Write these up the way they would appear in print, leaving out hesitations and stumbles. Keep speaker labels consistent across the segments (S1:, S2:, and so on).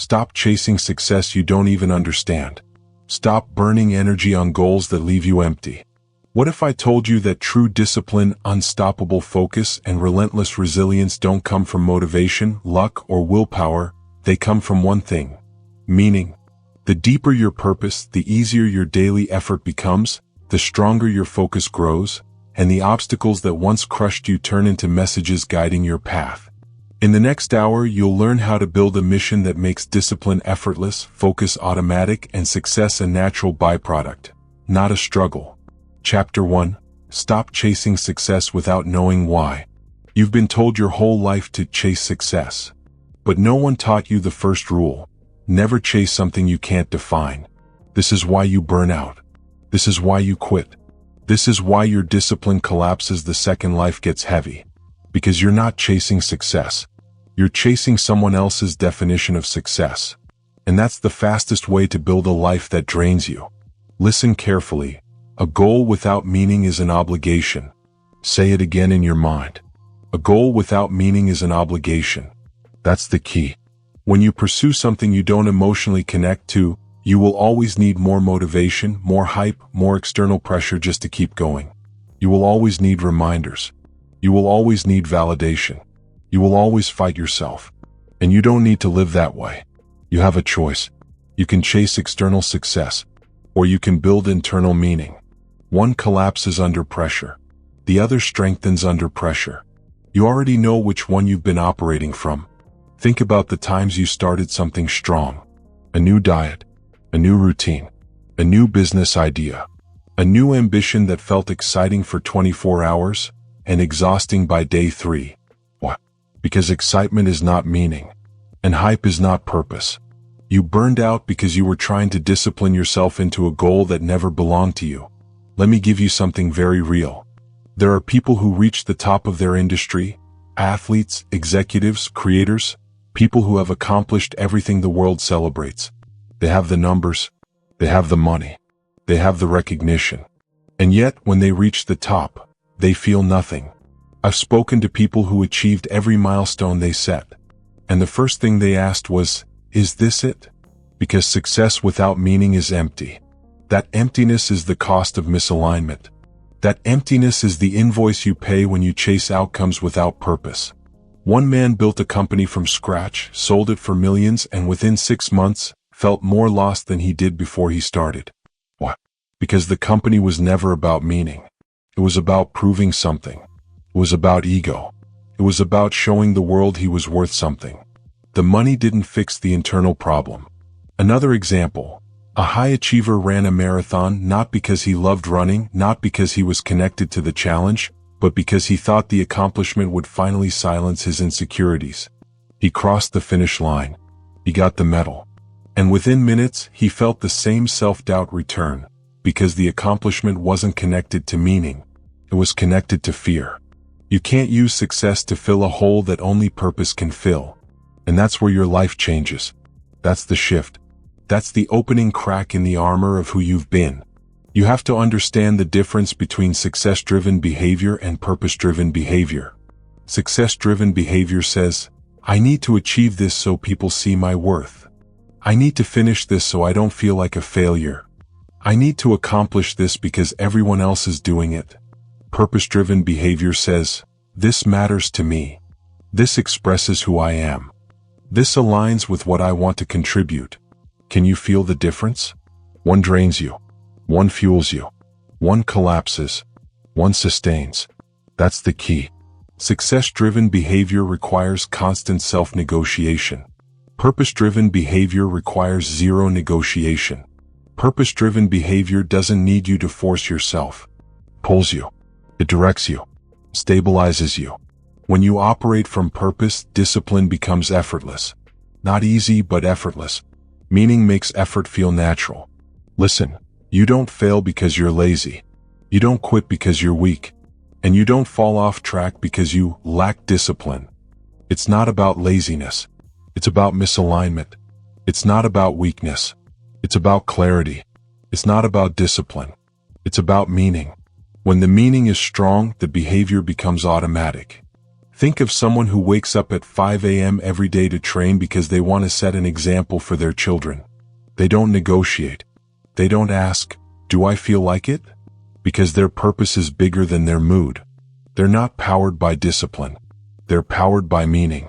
S1: Stop chasing success you don't even understand. Stop burning energy on goals that leave you empty. What if I told you that true discipline, unstoppable focus, and relentless resilience don't come from motivation, luck, or willpower? They come from one thing: meaning. The deeper your purpose, the easier your daily effort becomes, the stronger your focus grows, and the obstacles that once crushed you turn into messages guiding your path. In the next hour, you'll learn how to build a mission that makes discipline effortless, focus automatic, and success a natural byproduct, not a struggle. Chapter 1. Stop chasing success without knowing why. You've been told your whole life to chase success. But no one taught you the first rule: never chase something you can't define. This is why you burn out. This is why you quit. This is why your discipline collapses the second life gets heavy. Because you're not chasing success. You're chasing someone else's definition of success. And that's the fastest way to build a life that drains you. Listen carefully. A goal without meaning is an obligation. Say it again in your mind. A goal without meaning is an obligation. That's the key. When you pursue something you don't emotionally connect to, you will always need more motivation, more hype, more external pressure just to keep going. You will always need reminders. You will always need validation. You will always fight yourself. And you don't need to live that way. You have a choice. You can chase external success, or you can build internal meaning. One collapses under pressure. The other strengthens under pressure. You already know which one you've been operating from. Think about the times you started something strong. A new diet, a new routine, a new business idea, a new ambition that felt exciting for 24 hours and exhausting by day 3. Why? Because excitement is not meaning, and hype is not purpose. You burned out because you were trying to discipline yourself into a goal that never belonged to you. Let me give you something very real. There are people who reach the top of their industry, athletes, executives, creators, people who have accomplished everything the world celebrates. They have the numbers, they have the money, they have the recognition. And yet, when they reach the top, they feel nothing. I've spoken to people who achieved every milestone they set. And the first thing they asked was, is this it? Because success without meaning is empty. That emptiness is the cost of misalignment. That emptiness is the invoice you pay when you chase outcomes without purpose. One man built a company from scratch, sold it for millions, and within 6 months, felt more lost than he did before he started. Why? Because the company was never about meaning. It was about proving something. It was about ego. It was about showing the world he was worth something. The money didn't fix the internal problem. Another example. A high achiever ran a marathon not because he loved running, not because he was connected to the challenge, but because he thought the accomplishment would finally silence his insecurities. He crossed the finish line. He got the medal. And within minutes, he felt the same self-doubt return, because the accomplishment wasn't connected to meaning. It was connected to fear. You can't use success to fill a hole that only purpose can fill. And that's where your life changes. That's the shift. That's the opening crack in the armor of who you've been. You have to understand the difference between success-driven behavior and purpose-driven behavior. Success-driven behavior says, I need to achieve this so people see my worth. I need to finish this so I don't feel like a failure. I need to accomplish this because everyone else is doing it. Purpose-driven behavior says, this matters to me. This expresses who I am. This aligns with what I want to contribute. Can you feel the difference? One drains you. One fuels you. One collapses. One sustains. That's the key. Success-driven behavior requires constant self-negotiation. Purpose-driven behavior requires zero negotiation. Purpose-driven behavior doesn't need you to force yourself. It pulls you. It directs you. Stabilizes you. When you operate from purpose, discipline becomes effortless. Not easy, but effortless. Meaning makes effort feel natural. Listen, you don't fail because you're lazy. You don't quit because you're weak. And you don't fall off track because you lack discipline. It's not about laziness. It's about misalignment. It's not about weakness. It's about clarity. It's not about discipline. It's about meaning. When the meaning is strong, the behavior becomes automatic. Think of someone who wakes up at 5 a.m. every day to train because they want to set an example for their children. They don't negotiate. They don't ask, "Do I feel like it?" Because their purpose is bigger than their mood. They're not powered by discipline. They're powered by meaning.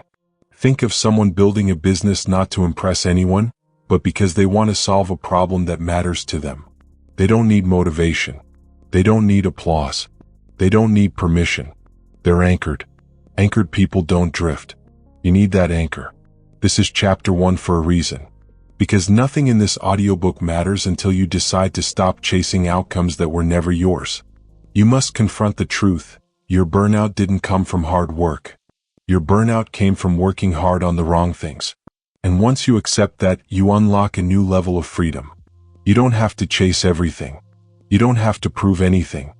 S1: Think of someone building a business not to impress anyone, but because they want to solve a problem that matters to them. They don't need motivation. They don't need applause. They don't need permission. They're anchored. Anchored people don't drift. You need that anchor. This is chapter 1 for a reason. Because nothing in this audiobook matters until you decide to stop chasing outcomes that were never yours. You must confront the truth. Your burnout didn't come from hard work. Your burnout came from working hard on the wrong things. And once you accept that, you unlock a new level of freedom. You don't have to chase everything. You don't have to prove anything.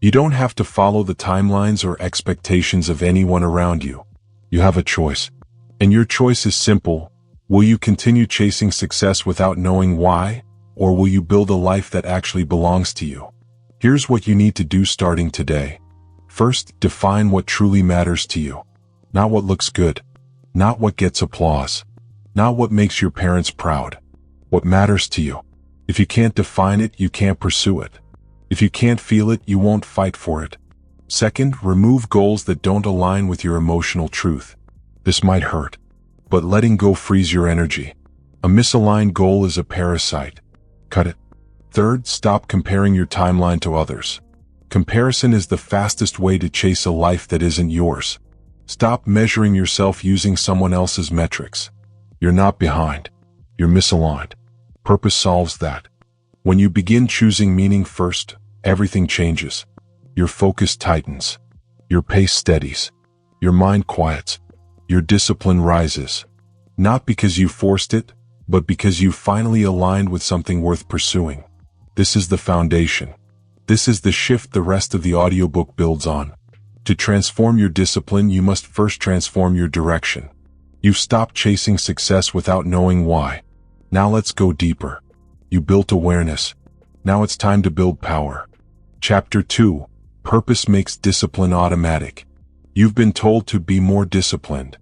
S1: You don't have to follow the timelines or expectations of anyone around you. You have a choice. And your choice is simple. Will you continue chasing success without knowing why? Or will you build a life that actually belongs to you? Here's what you need to do starting today. First, define what truly matters to you. Not what looks good. Not what gets applause. Not what makes your parents proud. What matters to you. If you can't define it, you can't pursue it. If you can't feel it, you won't fight for it. Second, remove goals that don't align with your emotional truth. This might hurt, but letting go frees your energy. A misaligned goal is a parasite. Cut it. Third, stop comparing your timeline to others. Comparison is the fastest way to chase a life that isn't yours. Stop measuring yourself using someone else's metrics. You're not behind. You're misaligned. Purpose solves that. When you begin choosing meaning first, everything changes. Your focus tightens. Your pace steadies. Your mind quiets. Your discipline rises. Not because you forced it, but because you finally aligned with something worth pursuing. This is the foundation. This is the shift the rest of the audiobook builds on. To transform your discipline, you must first transform your direction. You've stopped chasing success without knowing why. Now let's go deeper. You built awareness. Now it's time to build power. Chapter 2. Purpose makes discipline automatic. You've been told to be more disciplined.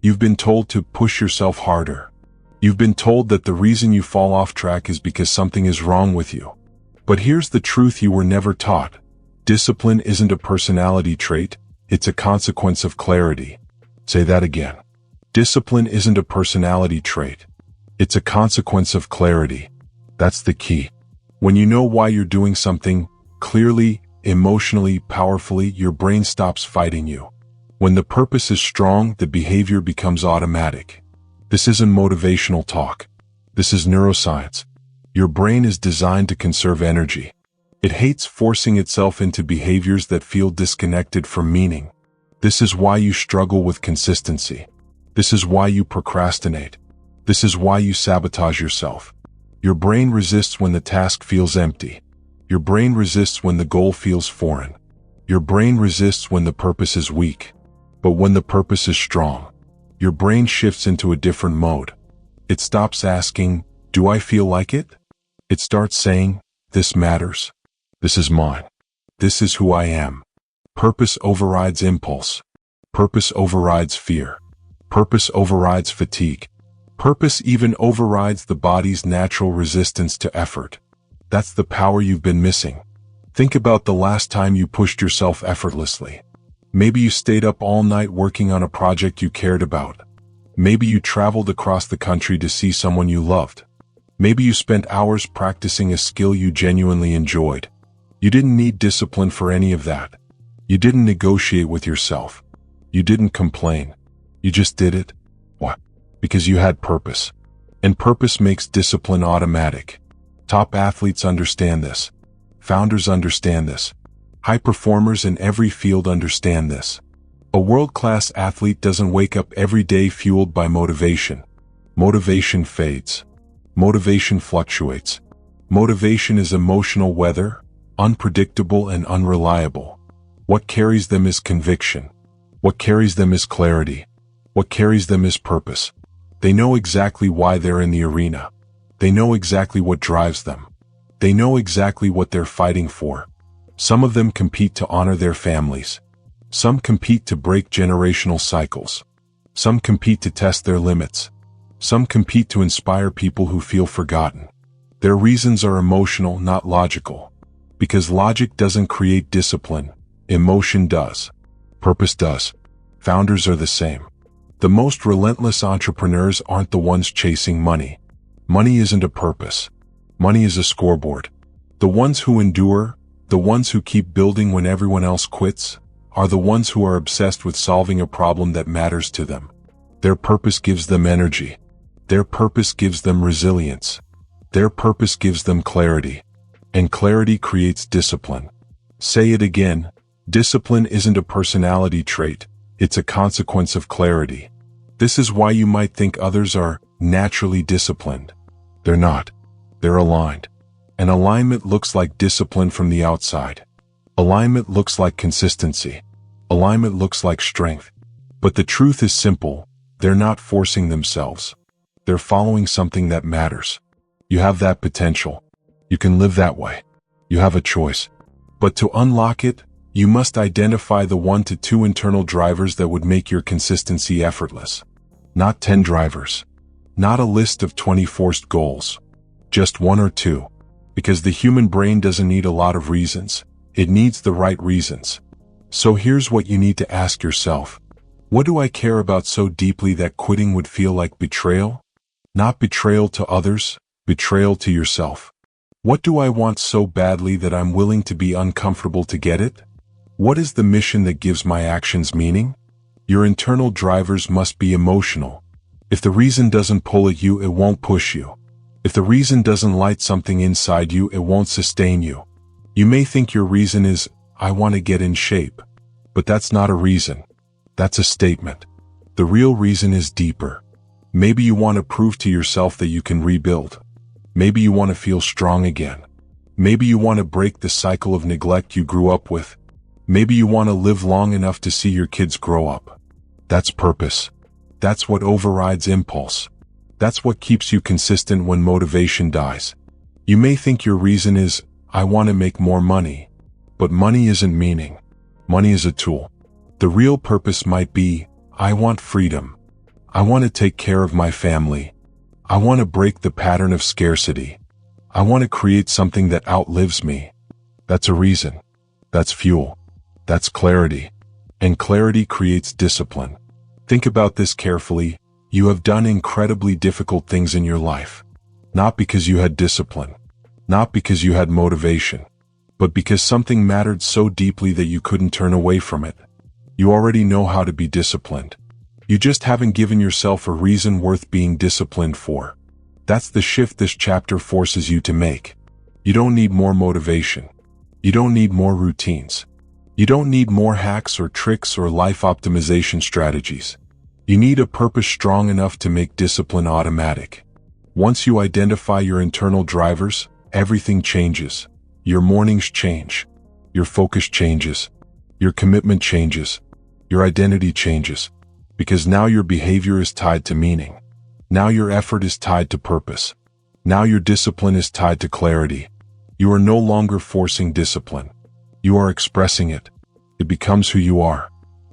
S1: You've been told to push yourself harder. You've been told that the reason you fall off track is because something is wrong with you. But here's the truth you were never taught. Discipline isn't a personality trait, it's a consequence of clarity. Say that again. Discipline isn't a personality trait. It's a consequence of clarity. That's the key. When you know why you're doing something, clearly, emotionally, powerfully, your brain stops fighting you. When the purpose is strong, the behavior becomes automatic. This isn't motivational talk. This is neuroscience. Your brain is designed to conserve energy. It hates forcing itself into behaviors that feel disconnected from meaning. This is why you struggle with consistency. This is why you procrastinate. This is why you sabotage yourself. Your brain resists when the task feels empty. Your brain resists when the goal feels foreign. Your brain resists when the purpose is weak. But when the purpose is strong, your brain shifts into a different mode. It stops asking, "Do I feel like it?" It starts saying, "This matters. This is mine. This is who I am." Purpose overrides impulse. Purpose overrides fear. Purpose overrides fatigue. Purpose even overrides the body's natural resistance to effort. That's the power you've been missing. Think about the last time you pushed yourself effortlessly. Maybe you stayed up all night working on a project you cared about. Maybe you traveled across the country to see someone you loved. Maybe you spent hours practicing a skill you genuinely enjoyed. You didn't need discipline for any of that. You didn't negotiate with yourself. You didn't complain. You just did it. Why? Because you had purpose. And purpose makes discipline automatic. Top athletes understand this. Founders understand this. High performers in every field understand this. A world-class athlete doesn't wake up every day fueled by motivation. Motivation fades. Motivation fluctuates. Motivation is emotional weather, unpredictable and unreliable. What carries them is conviction. What carries them is clarity. What carries them is purpose. They know exactly why they're in the arena. They know exactly what drives them. They know exactly what they're fighting for. Some of them compete to honor their families. Some compete to break generational cycles. Some compete to test their limits. Some compete to inspire people who feel forgotten. Their reasons are emotional, not logical. Because logic doesn't create discipline, emotion does. Purpose does. Founders are the same. The most relentless entrepreneurs aren't the ones chasing money. Money isn't a purpose. Money is a scoreboard. The ones who endure, the ones who keep building when everyone else quits, are the ones who are obsessed with solving a problem that matters to them. Their purpose gives them energy. Their purpose gives them resilience. Their purpose gives them clarity. And clarity creates discipline. Say it again, discipline isn't a personality trait, it's a consequence of clarity. This is why you might think others are naturally disciplined. They're not. They're aligned. And alignment looks like discipline from the outside. Alignment looks like consistency. Alignment looks like strength. But the truth is simple, they're not forcing themselves. They're following something that matters. You have that potential. You can live that way. You have a choice. But to unlock it, you must identify the 1 to 2 internal drivers that would make your consistency effortless. Not 10 drivers. Not a list of 20 forced goals. Just 1 or 2. Because the human brain doesn't need a lot of reasons. It needs the right reasons. So here's what you need to ask yourself. What do I care about so deeply that quitting would feel like betrayal? Not betrayal to others, betrayal to yourself. What do I want so badly that I'm willing to be uncomfortable to get it? What is the mission that gives my actions meaning? Your internal drivers must be emotional. If the reason doesn't pull at you, it won't push you. If the reason doesn't light something inside you, it won't sustain you. You may think your reason is, I want to get in shape. But that's not a reason. That's a statement. The real reason is deeper. Maybe you want to prove to yourself that you can rebuild. Maybe you want to feel strong again. Maybe you want to break the cycle of neglect you grew up with. Maybe you want to live long enough to see your kids grow up. That's purpose. That's what overrides impulse. That's what keeps you consistent when motivation dies. You may think your reason is, I want to make more money. But money isn't meaning. Money is a tool. The real purpose might be, I want freedom. I want to take care of my family. I want to break the pattern of scarcity. I want to create something that outlives me. That's a reason. That's fuel. That's clarity. And clarity creates discipline. Think about this carefully. You have done incredibly difficult things in your life. Not because you had discipline. Not because you had motivation. But because something mattered so deeply that you couldn't turn away from it. You already know how to be disciplined. You just haven't given yourself a reason worth being disciplined for. That's the shift this chapter forces you to make. You don't need more motivation. You don't need more routines. You don't need more hacks or tricks or life optimization strategies. You need a purpose strong enough to make discipline automatic. Once you identify your internal drivers, everything changes. Your mornings change. Your focus changes. Your commitment changes. Your identity changes. Because now your behavior is tied to meaning. Now your effort is tied to purpose. Now your discipline is tied to clarity. You are no longer forcing discipline. You are expressing it. It becomes who you are.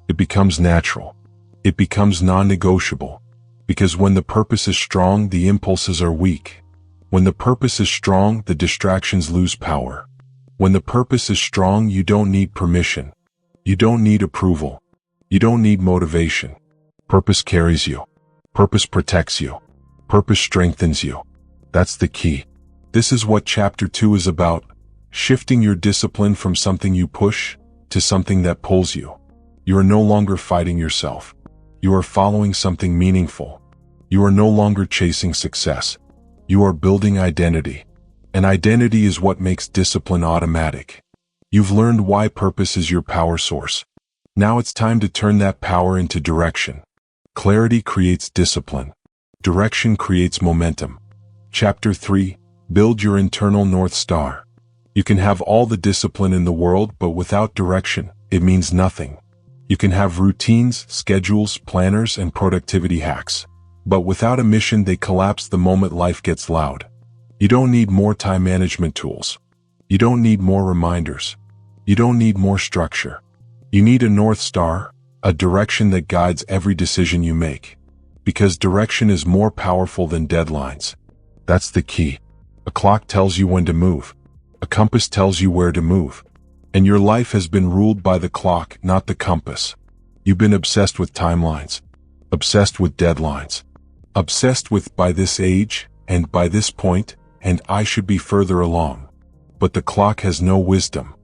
S1: It becomes natural. It becomes non-negotiable. Because when the purpose is strong, the impulses are weak. When the purpose is strong, the distractions lose power. When the purpose is strong, you don't need permission. You don't need approval. You don't need motivation. Purpose carries you. Purpose protects you. Purpose strengthens you. That's the key. This is what Chapter 2 is about. Shifting your discipline from something you push to something that pulls you. You are no longer fighting yourself. You are following something meaningful. You are no longer chasing success. You are building identity. And identity is what makes discipline automatic. You've learned why purpose is your power source. Now it's time to turn that power into direction. Clarity creates discipline. Direction creates momentum. Chapter 3. Build your internal North Star. You can have all the discipline in the world, but without direction, it means nothing. You can have routines, schedules, planners, and productivity hacks. But without a mission, they collapse the moment life gets loud. You don't need more time management tools. You don't need more reminders. You don't need more structure. You need a North Star, a direction that guides every decision you make. Because direction is more powerful than deadlines. That's the key. A clock tells you when to move. A compass tells you where to move. And your life has been ruled by the clock, not the compass. You've been obsessed with timelines. Obsessed with deadlines. Obsessed with by this age, and by this point, and I should be further along. But the clock has no wisdom.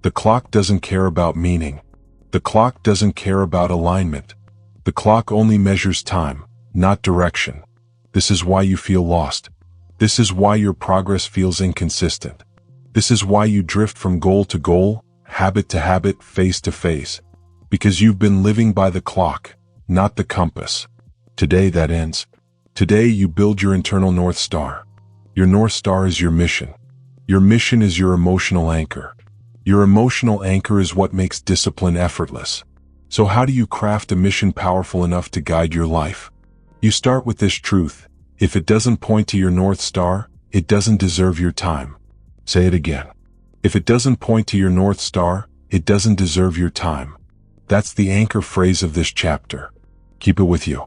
S1: The clock doesn't care about meaning. The clock doesn't care about alignment. The clock only measures time, not direction. This is why you feel lost. This is why your progress feels inconsistent. This is why you drift from goal to goal, habit to habit, phase to phase. Because you've been living by the clock, not the compass. Today that ends. Today you build your internal North Star. Your North Star is your mission. Your mission is your emotional anchor. Your emotional anchor is what makes discipline effortless. So how do you craft a mission powerful enough to guide your life? You start with this truth. If it doesn't point to your North Star, it doesn't deserve your time. Say it again. If it doesn't point to your North Star, it doesn't deserve your time. That's the anchor phrase of this chapter. Keep it with you.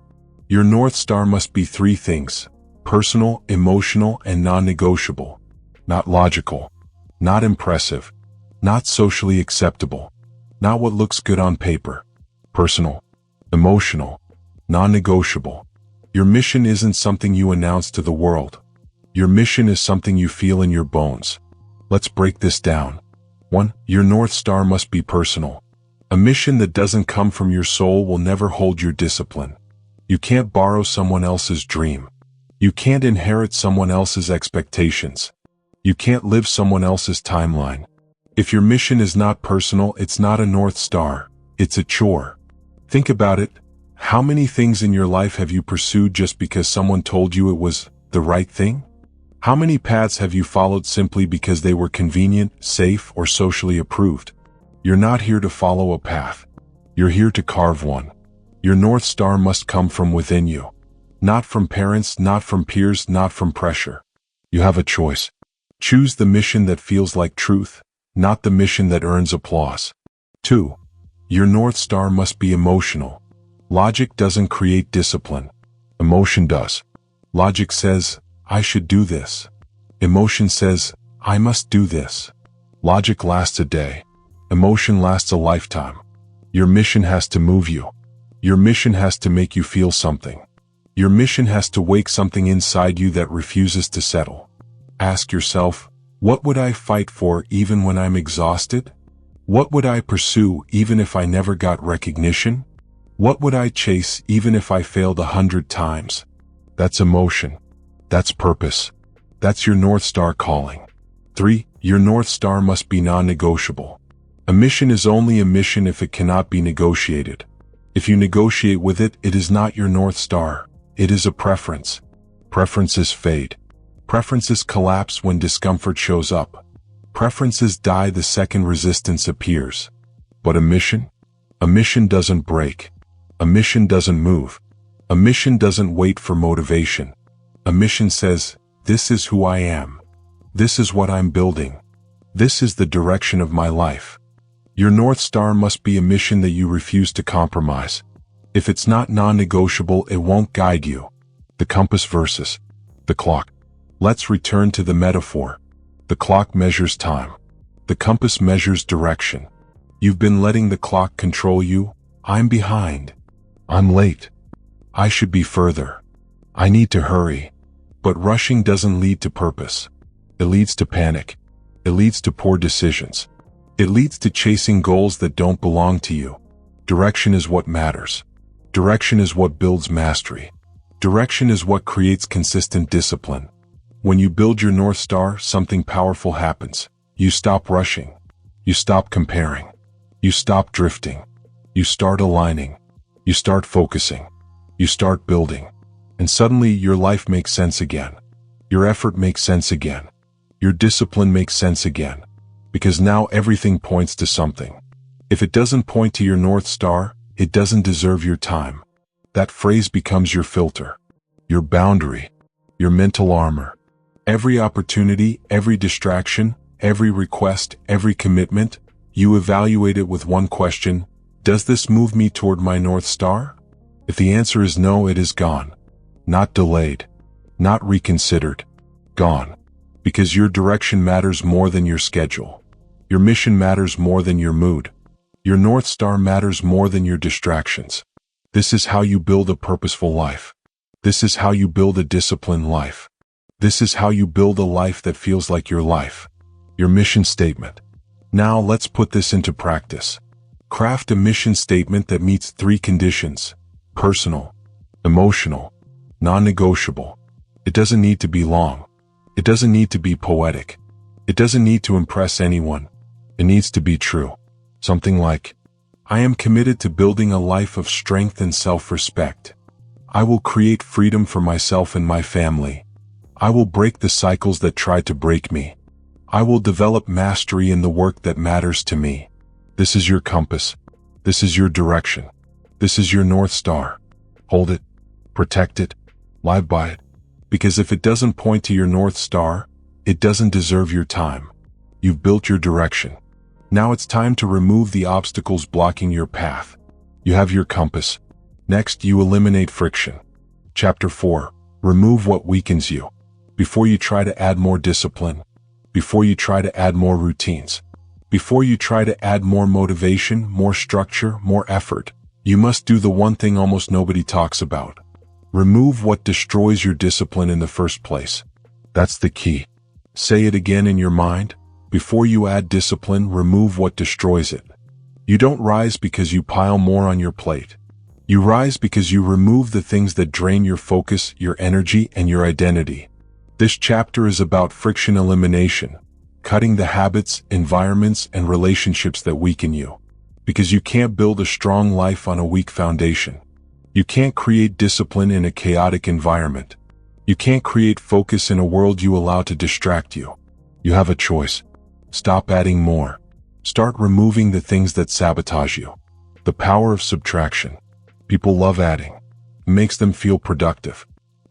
S1: Your North Star must be three things: personal, emotional, and non-negotiable. Not logical. Not impressive. Not socially acceptable. Not what looks good on paper. Personal. Emotional. Non-negotiable. Your mission isn't something you announce to the world. Your mission is something you feel in your bones. Let's break this down. 1. Your North Star must be personal. A mission that doesn't come from your soul will never hold your discipline. You can't borrow someone else's dream. You can't inherit someone else's expectations. You can't live someone else's timeline. If your mission is not personal, it's not a North Star, it's a chore. Think about it. How many things in your life have you pursued just because someone told you it was the right thing? How many paths have you followed simply because they were convenient, safe, or socially approved? You're not here to follow a path. You're here to carve one. Your North Star must come from within you. Not from parents, not from peers, not from pressure. You have a choice. Choose the mission that feels like truth, not the mission that earns applause. 2. Your North Star must be emotional. Logic doesn't create discipline. Emotion does. Logic says, I should do this. Emotion says, I must do this. Logic lasts a day. Emotion lasts a lifetime. Your mission has to move you. Your mission has to make you feel something. Your mission has to wake something inside you that refuses to settle. Ask yourself, what would I fight for even when I'm exhausted? What would I pursue even if I never got recognition? What would I chase even if I failed 100 times? That's emotion. That's purpose. That's your North Star calling. 3. Your North Star must be non-negotiable. A mission is only a mission if it cannot be negotiated. If you negotiate with it, it is not your North Star. It is a preference. Preferences fade. Preferences collapse when discomfort shows up. Preferences die the second resistance appears. But a mission? A mission doesn't break. A mission doesn't move. A mission doesn't wait for motivation. A mission says, this is who I am. This is what I'm building. This is the direction of my life. Your North Star must be a mission that you refuse to compromise. If it's not non-negotiable, it won't guide you. The compass versus the clock. Let's return to the metaphor. The clock measures time. The compass measures direction. You've been letting the clock control you. I'm behind. I'm late. I should be further. I need to hurry. But rushing doesn't lead to purpose. It leads to panic. It leads to poor decisions. It leads to chasing goals that don't belong to you. Direction is what matters. Direction is what builds mastery. Direction is what creates consistent discipline. When you build your North Star, something powerful happens. You stop rushing. You stop comparing. You stop drifting. You start aligning. You start focusing. You start building. And suddenly your life makes sense again. Your effort makes sense again. Your discipline makes sense again. Because now everything points to something. If it doesn't point to your North Star, it doesn't deserve your time. That phrase becomes your filter, your boundary, your mental armor. Every opportunity, every distraction, every request, every commitment, You evaluate it with one question: does this move me toward my North Star? If the answer is no, it is gone. Not delayed. Not reconsidered. Gone. Because your direction matters more than your schedule. Your mission matters more than your mood. Your North Star matters more than your distractions. This is how you build a purposeful life. This is how you build a disciplined life. This is how you build a life that feels like your life. Your mission statement. Now let's put this into practice. Craft a mission statement that meets 3 conditions: personal, emotional, non-negotiable. It doesn't need to be long. It doesn't need to be poetic. It doesn't need to impress anyone. It needs to be true. Something like, I am committed to building a life of strength and self-respect. I will create freedom for myself and my family. I will break the cycles that try to break me. I will develop mastery in the work that matters to me. This is your compass. This is your direction. This is your North Star. Hold it. Protect it. Live by it. Because if it doesn't point to your North Star, it doesn't deserve your time. You've built your direction. Now it's time to remove the obstacles blocking your path. You have your compass. Next, you eliminate friction. Chapter 4. Remove what weakens you. Before you try to add more discipline, before you try to add more routines, before you try to add more motivation, more structure, more effort, you must do the one thing almost nobody talks about. Remove what destroys your discipline in the first place. That's the key. Say it again in your mind. Before you add discipline, remove what destroys it. You don't rise because you pile more on your plate. You rise because you remove the things that drain your focus, your energy, and your identity. This chapter is about friction elimination, cutting the habits, environments, and relationships that weaken you. Because you can't build a strong life on a weak foundation. You can't create discipline in a chaotic environment. You can't create focus in a world you allow to distract you. You have a choice. Stop adding more. Start removing the things that sabotage you. The power of subtraction. People love adding. It makes them feel productive.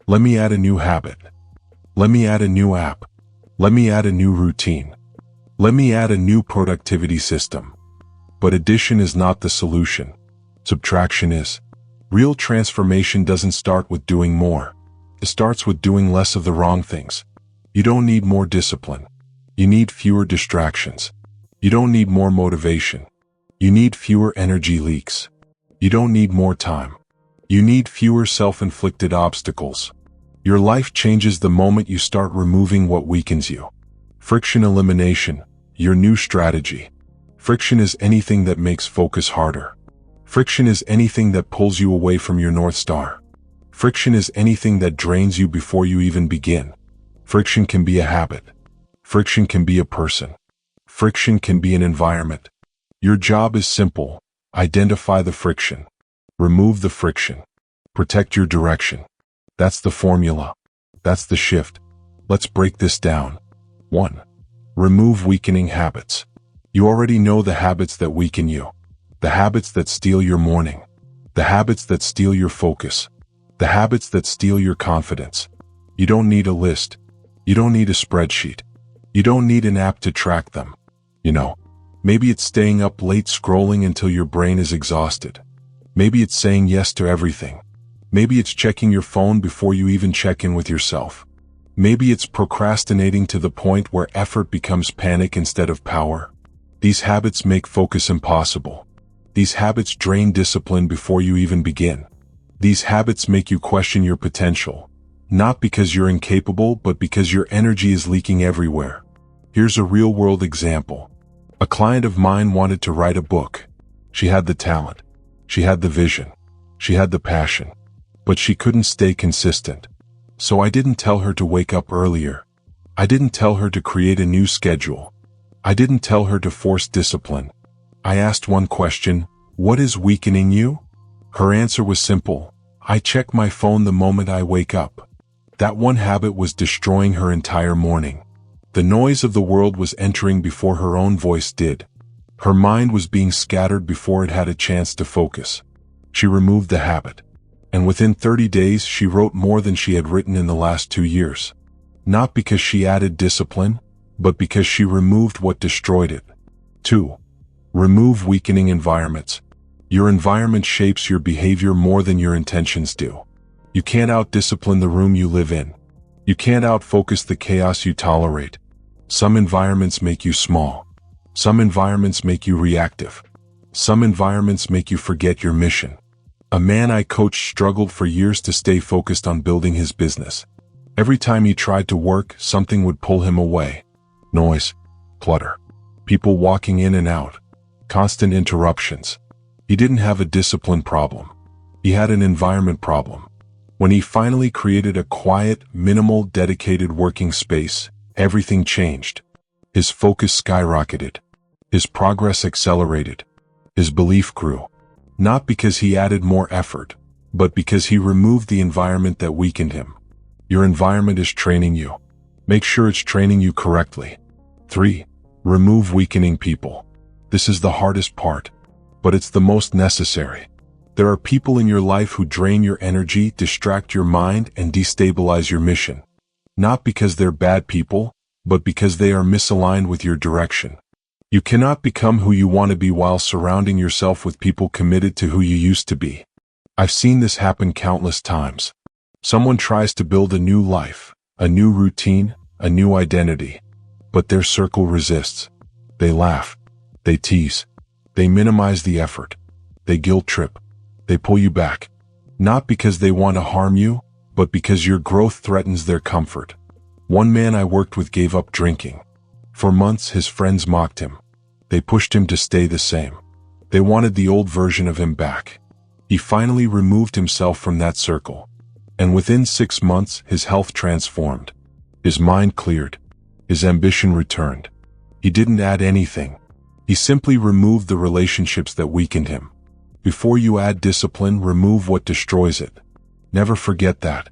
S1: Let me add a new habit. Let me add a new app. Let me add a new routine. Let me add a new productivity system. But addition is not the solution. Subtraction is. Real transformation doesn't start with doing more. It starts with doing less of the wrong things. You don't need more discipline. You need fewer distractions. You don't need more motivation. You need fewer energy leaks. You don't need more time. You need fewer self-inflicted obstacles. Your life changes the moment you start removing what weakens you. Friction elimination, your new strategy. Friction is anything that makes focus harder. Friction is anything that pulls you away from your North Star. Friction is anything that drains you before you even begin. Friction can be a habit. Friction can be a person. Friction can be an environment. Your job is simple. Identify the friction. Remove the friction. Protect your direction. That's the formula. That's the shift. Let's break this down. 1. Remove weakening habits. You already know the habits that weaken you. The habits that steal your morning. The habits that steal your focus. The habits that steal your confidence. You don't need a list. You don't need a spreadsheet. You don't need an app to track them. Maybe it's staying up late scrolling until your brain is exhausted. Maybe it's saying yes to everything. Maybe it's checking your phone before you even check in with yourself. Maybe it's procrastinating to the point where effort becomes panic instead of power. These habits make focus impossible. These habits drain discipline before you even begin. These habits make you question your potential. Not because you're incapable, but because your energy is leaking everywhere. Here's a real-world example. A client of mine wanted to write a book. She had the talent. She had the vision. She had the passion. But she couldn't stay consistent. So I didn't tell her to wake up earlier. I didn't tell her to create a new schedule. I didn't tell her to force discipline. I asked one question: what is weakening you? Her answer was simple: I check my phone the moment I wake up. That one habit was destroying her entire morning. The noise of the world was entering before her own voice did. Her mind was being scattered before it had a chance to focus. She removed the habit. And within 30 days she wrote more than she had written in the last 2 years. Not because she added discipline, but because she removed what destroyed it. 2. Remove weakening environments. Your environment shapes your behavior more than your intentions do. You can't out-discipline the room you live in. You can't out-focus the chaos you tolerate. Some environments make you small. Some environments make you reactive. Some environments make you forget your mission. A man I coached struggled for years to stay focused on building his business. Every time he tried to work, something would pull him away. Noise, clutter, people walking in and out, constant interruptions. He didn't have a discipline problem. He had an environment problem. When he finally created a quiet, minimal, dedicated working space, everything changed. His focus skyrocketed. His progress accelerated. His belief grew. Not because he added more effort, but because he removed the environment that weakened him. Your environment is training you. Make sure it's training you correctly. 3. Remove weakening people. This is the hardest part, but it's the most necessary. There are people in your life who drain your energy, distract your mind, and destabilize your mission. Not because they're bad people, but because they are misaligned with your direction. You cannot become who you want to be while surrounding yourself with people committed to who you used to be. I've seen this happen countless times. Someone tries to build a new life, a new routine, a new identity, but their circle resists. They laugh. They tease. They minimize the effort. They guilt trip. They pull you back. Not because they want to harm you, but because your growth threatens their comfort. One man I worked with gave up drinking. For months his friends mocked him. They pushed him to stay the same. They wanted the old version of him back. He finally removed himself from that circle. And within 6 months his health transformed. His mind cleared. His ambition returned. He didn't add anything. He simply removed the relationships that weakened him. Before you add discipline, remove what destroys it. Never forget that.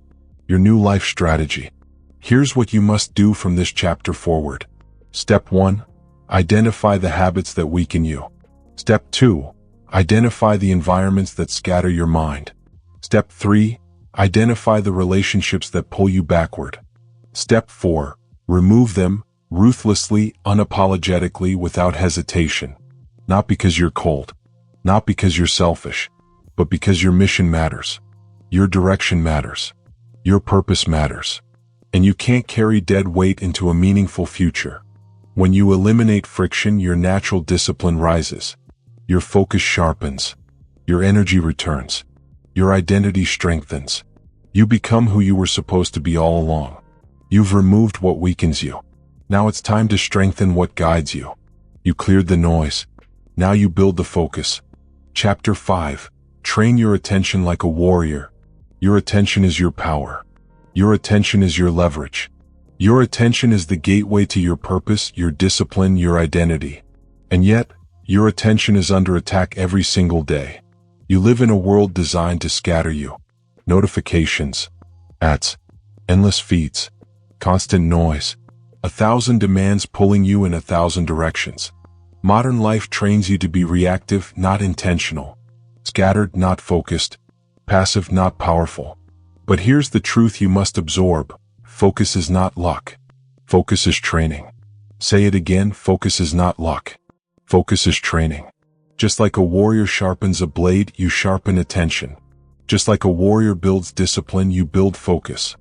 S1: Your new life strategy. Here's what you must do from this chapter forward. Step 1. Identify the habits that weaken you. Step 2. Identify the environments that scatter your mind. Step 3. Identify the relationships that pull you backward. Step 4. Remove them, ruthlessly, unapologetically, without hesitation. Not because you're cold. Not because you're selfish. But because your mission matters. Your direction matters. Your purpose matters. And you can't carry dead weight into a meaningful future. When you eliminate friction, your natural discipline rises. Your focus sharpens. Your energy returns. Your identity strengthens. You become who you were supposed to be all along. You've removed what weakens you. Now it's time to strengthen what guides you. You cleared the noise. Now you build the focus. Chapter 5. Train your attention like a warrior. Your attention is your power. Your attention is your leverage. Your attention is the gateway to your purpose, your discipline, your identity. And yet, your attention is under attack every single day. You live in a world designed to scatter you. Notifications, ads, endless feeds, constant noise, 1,000 demands pulling you in 1,000 directions. Modern life trains you to be reactive, not intentional. Scattered, not focused. Passive, not powerful. But here's the truth you must absorb. Focus is not luck. Focus is training. Say it again, focus is not luck. Focus is training. Just like a warrior sharpens a blade, you sharpen attention. Just like a warrior builds discipline, you build focus.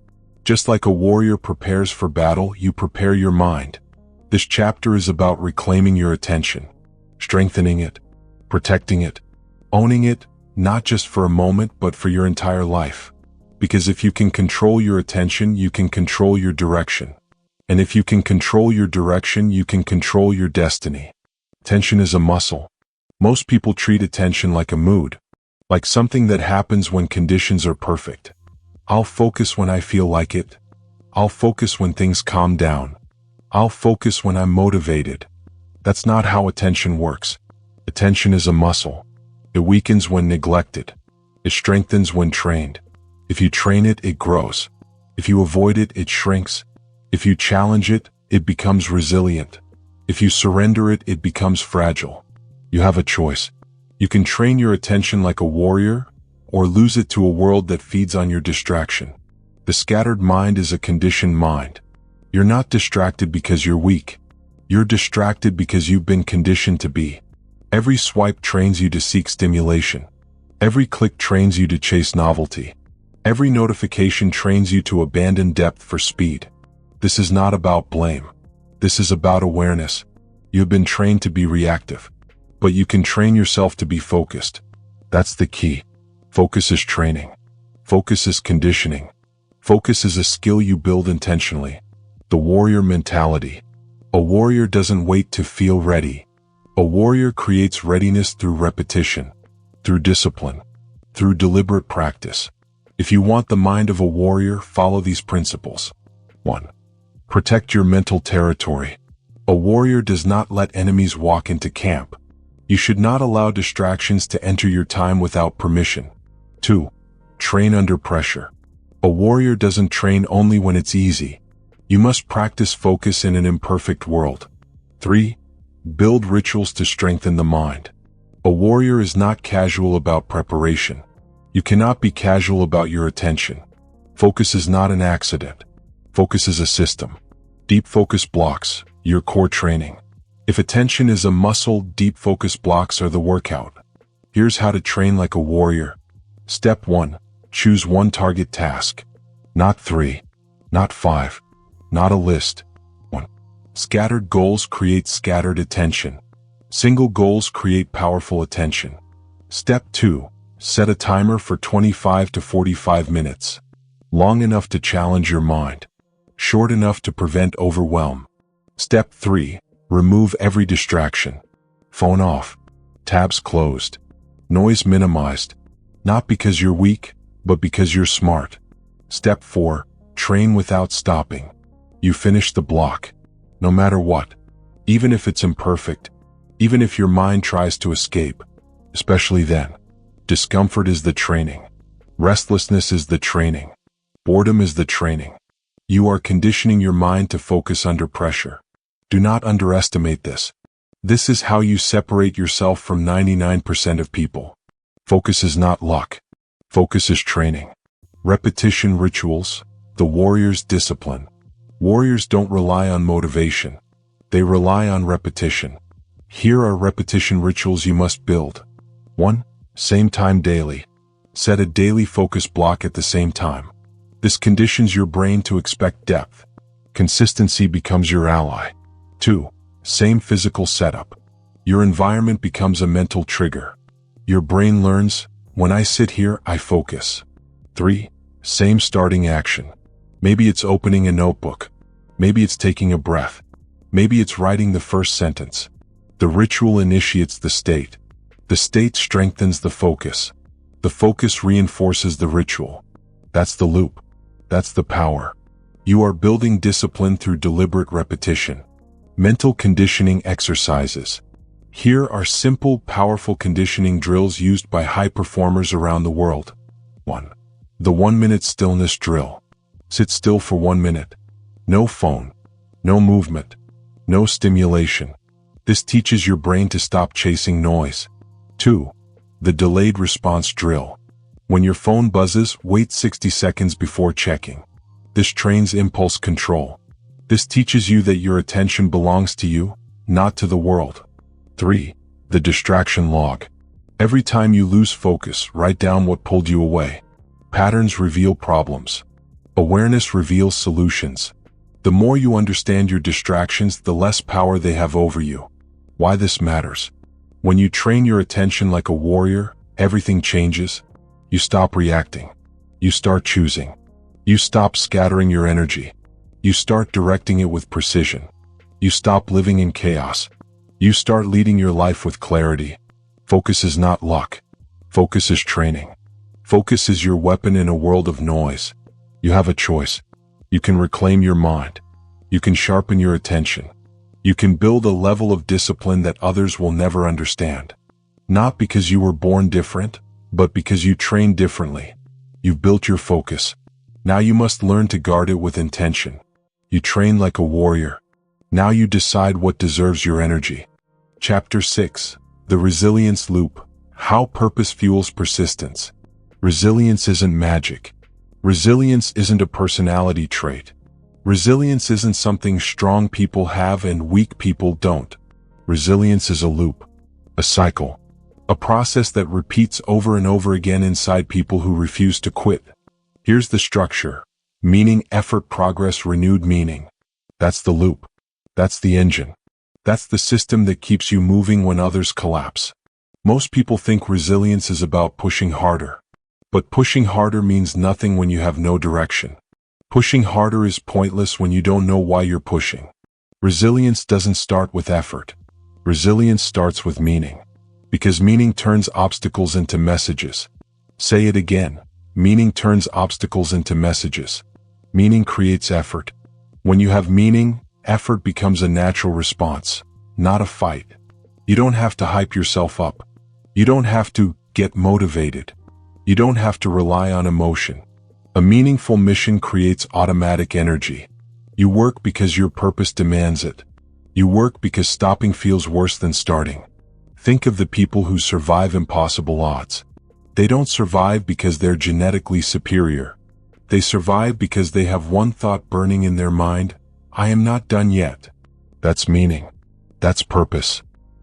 S1: Just like a warrior prepares for battle, you prepare your mind. This chapter is about reclaiming your attention, strengthening it, protecting it, owning it, not just for a moment, but for your entire life. Because if you can control your attention, you can control your direction. And if you can control your direction, you can control your destiny. Attention is a muscle. Most people treat attention like a mood, like something that happens when conditions are perfect. I'll focus when I feel like it. I'll focus when things calm down. I'll focus when I'm motivated. That's not how attention works. Attention is a muscle. It weakens when neglected. It strengthens when trained. If you train it, it grows. If you avoid it, it shrinks. If you challenge it, it becomes resilient. If you surrender it, it becomes fragile. You have a choice. You can train your attention like a warrior, or lose it to a world that feeds on your distraction. The scattered mind is a conditioned mind. You're not distracted because you're weak. You're distracted because you've been conditioned to be. Every swipe trains you to seek stimulation. Every click trains you to chase novelty. Every notification trains you to abandon depth for speed. This is not about blame. This is about awareness. You have been trained to be reactive, but you can train yourself to be focused. That's the key. Focus is training. Focus is conditioning. Focus is a skill you build intentionally. The warrior mentality. A warrior doesn't wait to feel ready. A warrior creates readiness through repetition, through discipline, through deliberate practice. If you want the mind of a warrior, follow these principles. 1. Protect your mental territory. A warrior does not let enemies walk into camp. You should not allow distractions to enter your time without permission. 2. Train under pressure. A warrior doesn't train only when it's easy. You must practice focus in an imperfect world. 3. Build rituals to strengthen the mind. A warrior is not casual about preparation. You cannot be casual about your attention. Focus is not an accident. Focus is a system. Deep focus blocks your core training. If attention is a muscle, deep focus blocks are the workout. Here's how to train like a warrior. Step 1. Choose one target task. Not 3. Not 5. Not a list. 1. Scattered goals create scattered attention. Single goals create powerful attention. Step 2. Set a timer for 25 to 45 minutes. Long enough to challenge your mind. Short enough to prevent overwhelm. Step 3. Remove every distraction. Phone off. Tabs closed. Noise minimized. Not because you're weak, but because you're smart. Step 4. Train without stopping. You finish the block. No matter what. Even if it's imperfect. Even if your mind tries to escape. Especially then. Discomfort is the training. Restlessness is the training. Boredom is the training. You are conditioning your mind to focus under pressure. Do not underestimate this. This is how you separate yourself from 99% of people. Focus is not luck. Focus is training. Repetition rituals, the warrior's discipline. Warriors don't rely on motivation. They rely on repetition. Here are repetition rituals you must build. 1. Same time daily. Set a daily focus block at the same time. This conditions your brain to expect depth. Consistency becomes your ally. 2. Same physical setup. Your environment becomes a mental trigger. Your brain learns, when I sit here, I focus. 3. Same starting action. Maybe it's opening a notebook. Maybe it's taking a breath. Maybe it's writing the first sentence. The ritual initiates the state. The state strengthens the focus. The focus reinforces the ritual. That's the loop. That's the power. You are building discipline through deliberate repetition. Mental conditioning exercises. Here are simple, powerful conditioning drills used by high performers around the world. 1. The 1-minute stillness drill. Sit still for 1 minute. No phone. No movement. No stimulation. This teaches your brain to stop chasing noise. 2. The delayed response drill. When your phone buzzes, wait 60 seconds before checking. This trains impulse control. This teaches you that your attention belongs to you, not to the world. 3. The distraction log. Every time you lose focus, write down what pulled you away. Patterns reveal problems. Awareness reveals solutions. The more you understand your distractions, the less power they have over you. Why this matters? When you train your attention like a warrior, everything changes. You stop reacting. You start choosing. You stop scattering your energy. You start directing it with precision. You stop living in chaos. You start leading your life with clarity. Focus is not luck. Focus is training. Focus is your weapon in a world of noise. You have a choice. You can reclaim your mind. You can sharpen your attention. You can build a level of discipline that others will never understand. Not because you were born different, but because you trained differently. You've built your focus. Now you must learn to guard it with intention. You train like a warrior. Now you decide what deserves your energy. Chapter 6. The Resilience Loop. How Purpose Fuels Persistence. Resilience isn't magic. Resilience isn't a personality trait. Resilience isn't something strong people have and weak people don't. Resilience is a loop. A cycle. A process that repeats over and over again inside people who refuse to quit. Here's the structure. Meaning, effort, progress, renewed meaning. That's the loop. That's the engine. That's the system that keeps you moving when others collapse. Most people think resilience is about pushing harder. But pushing harder means nothing when you have no direction. Pushing harder is pointless when you don't know why you're pushing. Resilience doesn't start with effort. Resilience starts with meaning. Because meaning turns obstacles into messages. Say it again. Meaning turns obstacles into messages. Meaning creates effort. When you have meaning, effort becomes a natural response, not a fight. You don't have to hype yourself up. You don't have to get motivated. You don't have to rely on emotion. A meaningful mission creates automatic energy. You work because your purpose demands it. You work because stopping feels worse than starting. Think of the people who survive impossible odds. They don't survive because they're genetically superior. They survive because they have one thought burning in their mind: I am not done yet. That's meaning. That's purpose.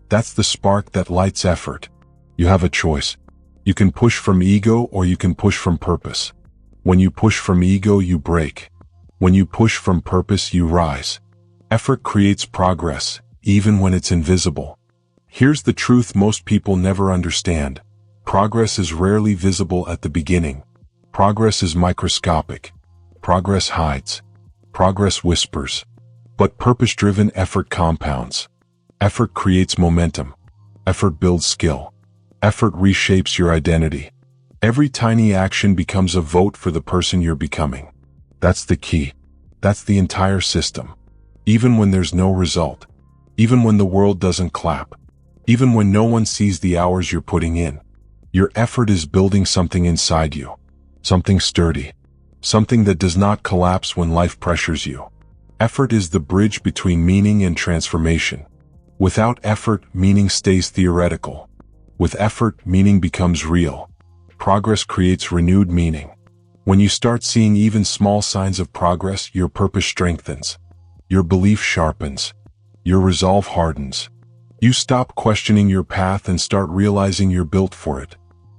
S1: That's the spark that lights effort. You have a choice. You can push from ego or you can push from purpose. When you push from ego, you break. When you push from purpose, you rise. Effort creates progress, even when it's invisible. Here's the truth most people never understand. Progress is rarely visible at the beginning. Progress is microscopic. Progress hides. Progress whispers. But purpose-driven effort compounds. Effort creates momentum. Effort builds skill. Effort reshapes your identity. Every tiny action becomes a vote for the person you're becoming. That's the key. That's the entire system. Even when there's no result. Even when the world doesn't clap. Even when no one sees the hours you're putting in. Your effort is building something inside you. Something sturdy. Something that does not collapse when life pressures you. Effort is the bridge between meaning and transformation. Without effort, meaning stays theoretical. With effort, meaning becomes real. Progress creates renewed meaning. When you start seeing even small signs of progress, your purpose strengthens. Your belief sharpens. Your resolve hardens. You stop questioning your path and start realizing you're built for it.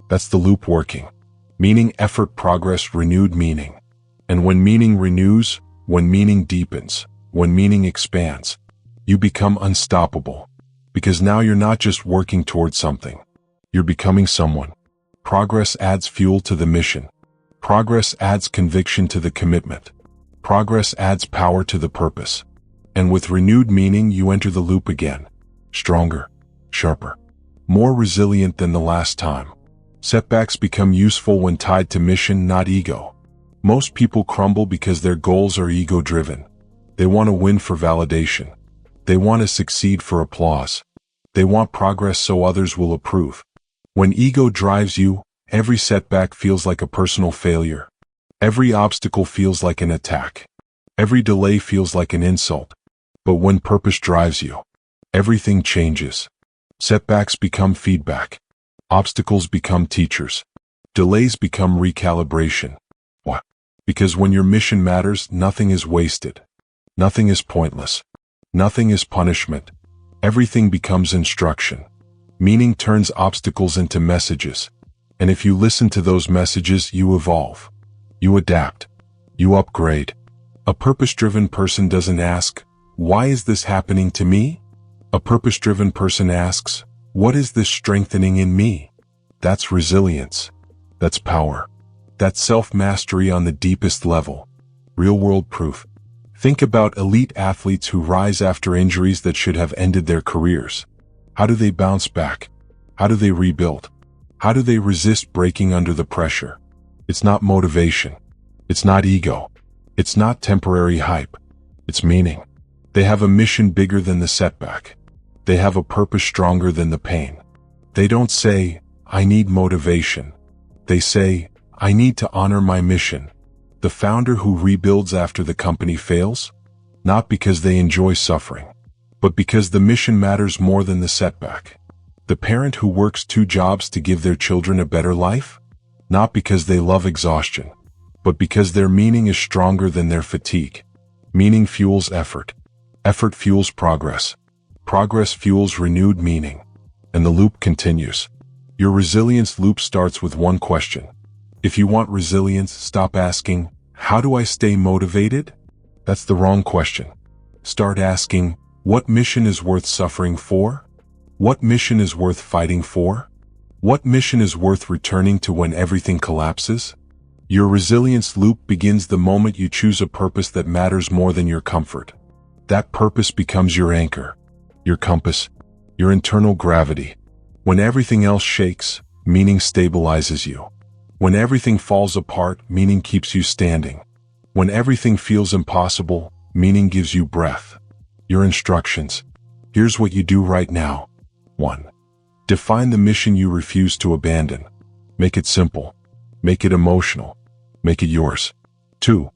S1: That's the loop working. Meaning, effort, progress, renewed meaning. And when meaning renews, when meaning deepens, when meaning expands, you become unstoppable. Because now you're not just working towards something. You're becoming someone. Progress adds fuel to the mission. Progress adds conviction to the commitment. Progress adds power to the purpose. And with renewed meaning, you enter the loop again. Stronger, sharper, more resilient than the last time. Setbacks become useful when tied to mission, not ego. Most people crumble because their goals are ego-driven. They want to win for validation. They want to succeed for applause. They want progress so others will approve. When ego drives you, every setback feels like a personal failure. Every obstacle feels like an attack. Every delay feels like an insult. But when purpose drives you, everything changes. Setbacks become feedback. Obstacles become teachers. Delays become recalibration. Why? Because when your mission matters, nothing is wasted. Nothing is pointless. Nothing is punishment. Everything becomes instruction. Meaning turns obstacles into messages. And if you listen to those messages, you evolve. You adapt. You upgrade. A purpose-driven person doesn't ask, "Why is this happening to me?" A purpose-driven person asks, "What is this strengthening in me?" That's resilience. That's power. That's self-mastery on the deepest level. Real-world proof. Think about elite athletes who rise after injuries that should have ended their careers. How do they bounce back? How do they rebuild? How do they resist breaking under the pressure? It's not motivation. It's not ego. It's not temporary hype. It's meaning. They have a mission bigger than the setback. They have a purpose stronger than the pain. They don't say, "I need motivation." They say, "I need to honor my mission." The founder who rebuilds after the company fails? Not because they enjoy suffering, but because the mission matters more than the setback. The parent who works 2 jobs to give their children a better life? Not because they love exhaustion, but because their meaning is stronger than their fatigue. Meaning fuels effort. Effort fuels progress. Progress fuels renewed meaning. and the loop continues. Your resilience loop starts with one question. If you want resilience, stop asking, how do I stay motivated? That's the wrong question. Start asking, what mission is worth suffering for? What mission is worth fighting for? What mission is worth returning to when everything collapses? Your resilience loop begins the moment you choose a purpose that matters more than your comfort. That purpose becomes your anchor, your compass, your internal gravity. When everything else shakes, meaning stabilizes you. When everything falls apart, meaning keeps you standing. When everything feels impossible, meaning gives you breath. Your instructions. Here's what you do right now. 1. Define the mission you refuse to abandon. Make it simple. Make it emotional. Make it yours. 2.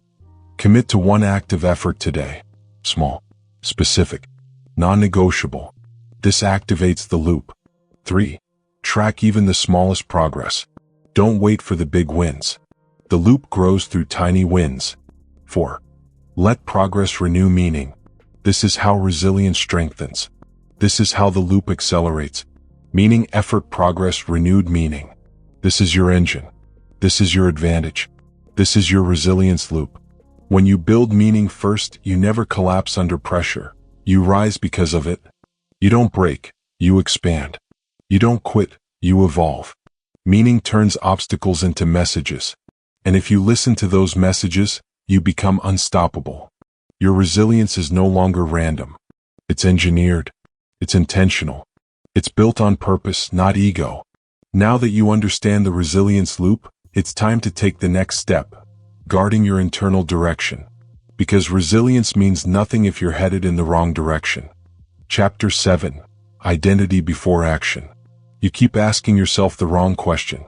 S1: Commit to one act of effort today. Small, specific, non-negotiable. This activates the loop. 3. Track even the smallest progress. Don't wait for the big wins. The loop grows through tiny wins. 4. Let progress renew meaning. This is how resilience strengthens. This is how the loop accelerates. Meaning, effort, progress, renewed meaning. This is your engine. This is your advantage. This is your resilience loop. When you build meaning first, you never collapse under pressure. You rise because of it. You don't break, you expand. You don't quit, you evolve. Meaning turns obstacles into messages. And if you listen to those messages, you become unstoppable. Your resilience is no longer random. It's engineered. It's intentional. It's built on purpose, not ego. Now that you understand the resilience loop, it's time to take the next step, guarding your internal direction. Because resilience means nothing if you're headed in the wrong direction. Chapter 7. Identity before action. You keep asking yourself the wrong question.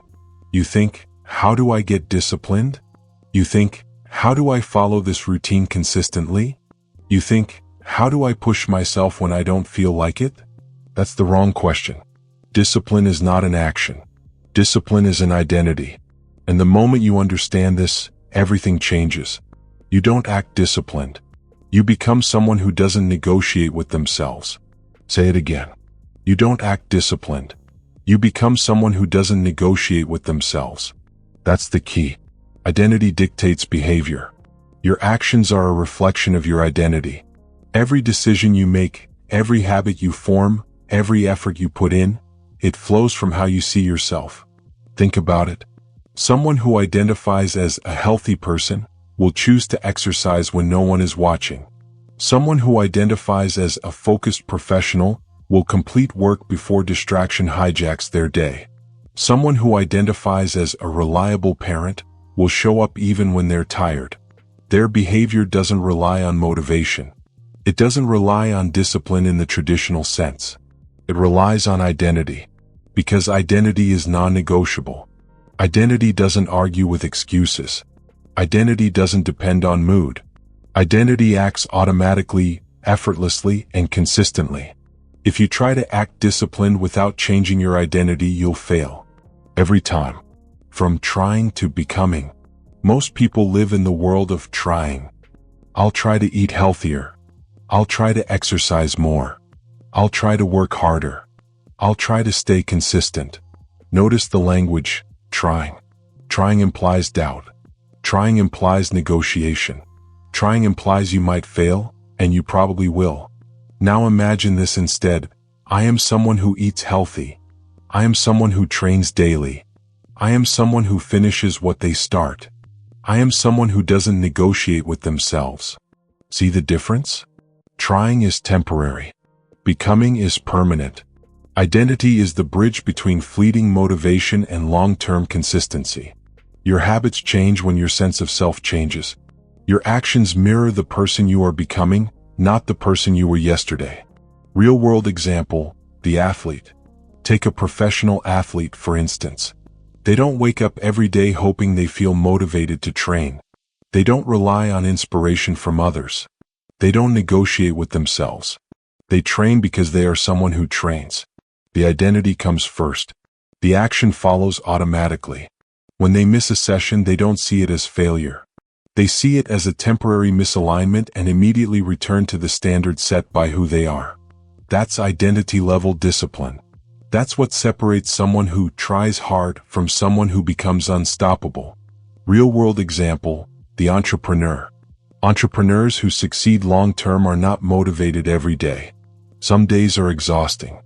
S1: You think, how do I get disciplined? You think, how do I follow this routine consistently? You think, how do I push myself when I don't feel like it? That's the wrong question. Discipline is not an action. Discipline is an identity. And the moment you understand this, everything changes. You don't act disciplined. You become someone who doesn't negotiate with themselves. Say it again. You don't act disciplined. You become someone who doesn't negotiate with themselves. That's the key. Identity dictates behavior. Your actions are a reflection of your identity. Every decision you make, every habit you form, every effort you put in, it flows from how you see yourself. Think about it. Someone who identifies as a healthy person will choose to exercise when no one is watching. Someone who identifies as a focused professional will complete work before distraction hijacks their day. Someone who identifies as a reliable parent will show up even when they're tired. Their behavior doesn't rely on motivation. It doesn't rely on discipline in the traditional sense. It relies on identity. Because identity is non-negotiable. Identity doesn't argue with excuses. Identity doesn't depend on mood. Identity acts automatically, effortlessly, and consistently. If you try to act disciplined without changing your identity, you'll fail. Every time. From trying to becoming. Most people live in the world of trying. I'll try to eat healthier. I'll try to exercise more. I'll try to work harder. I'll try to stay consistent. Notice the language, trying. Trying implies doubt. Trying implies negotiation. Trying implies you might fail, and you probably will. Now imagine this instead. I am someone who eats healthy. I am someone who trains daily. I am someone who finishes what they start. I am someone who doesn't negotiate with themselves. See the difference? Trying is temporary. Becoming is permanent. Identity is the bridge between fleeting motivation and long-term consistency. Your habits change when your sense of self changes. Your actions mirror the person you are becoming, not the person you were yesterday. Real-world example, the athlete. Take a professional athlete, for instance. They don't wake up every day hoping they feel motivated to train. They don't rely on inspiration from others. They don't negotiate with themselves. They train because they are someone who trains. The identity comes first. The action follows automatically. When they miss a session, they don't see it as failure. They see it as a temporary misalignment and immediately return to the standard set by who they are. That's identity-level discipline. That's what separates someone who tries hard from someone who becomes unstoppable. Real-world example, the entrepreneur. Entrepreneurs who succeed long-term are not motivated every day. Some days are exhausting.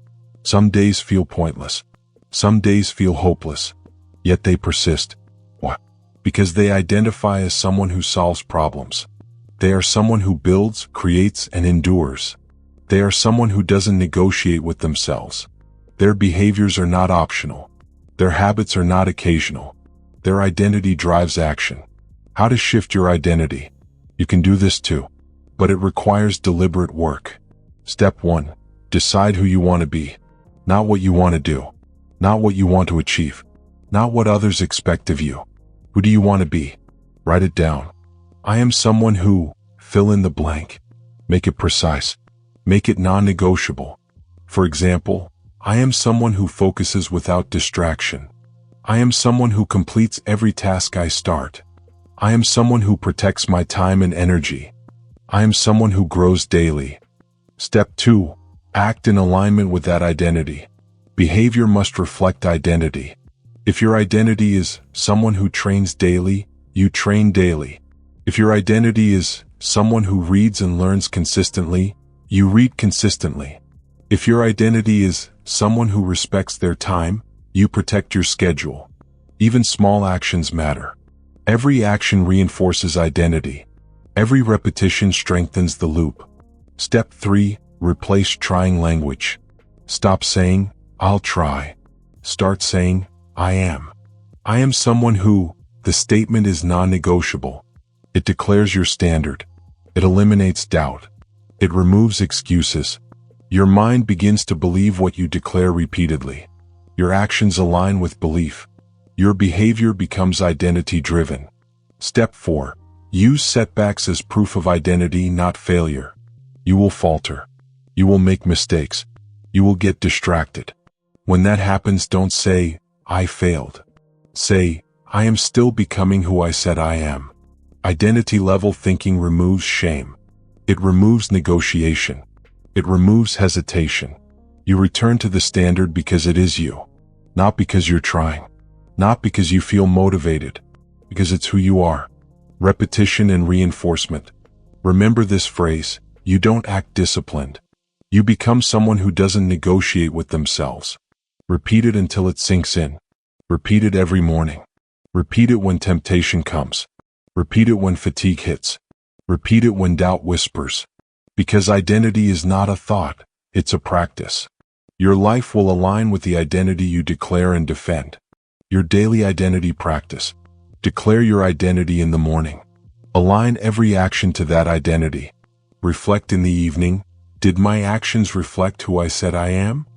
S1: Some days feel pointless. Some days feel hopeless. Yet they persist. Why? Because they identify as someone who solves problems. They are someone who builds, creates, and endures. They are someone who doesn't negotiate with themselves. Their behaviors are not optional. Their habits are not occasional. Their identity drives action. How to shift your identity? You can do this too, but it requires deliberate work. Step 1. Decide who you want to be. Not what you want to do. Not what you want to achieve. Not what others expect of you. Who do you want to be? Write it down. I am someone who, fill in the blank. Make it precise. Make it non-negotiable. For example, I am someone who focuses without distraction. I am someone who completes every task I start. I am someone who protects my time and energy. I am someone who grows daily. Step 2. Act in alignment with that identity. Behavior must reflect identity. If your identity is someone who trains daily, you train daily. If your identity is someone who reads and learns consistently, you read consistently. If your identity is someone who respects their time, you protect your schedule. Even small actions matter. Every action reinforces identity. Every repetition strengthens the loop. Step 3. Replace trying language. Stop saying, I'll try. Start saying, I am. I am someone who, the statement is non-negotiable. It declares your standard. It eliminates doubt. It removes excuses. Your mind begins to believe what you declare repeatedly. Your actions align with belief. Your behavior becomes identity-driven. Step 4. Use setbacks as proof of identity, not failure. You will falter. You will make mistakes. You will get distracted. When that happens, don't say, I failed. Say, I am still becoming who I said I am. Identity-level thinking removes shame. It removes negotiation. It removes hesitation. You return to the standard because it is you. Not because you're trying. Not because you feel motivated. Because it's who you are. Repetition and reinforcement. Remember this phrase, you don't act disciplined. You become someone who doesn't negotiate with themselves. Repeat it until it sinks in. Repeat it every morning. Repeat it when temptation comes. Repeat it when fatigue hits. Repeat it when doubt whispers. Because identity is not a thought, it's a practice. Your life will align with the identity you declare and defend. Your daily identity practice. Declare your identity in the morning. Align every action to that identity. Reflect in the evening. Did my actions reflect who I said I am?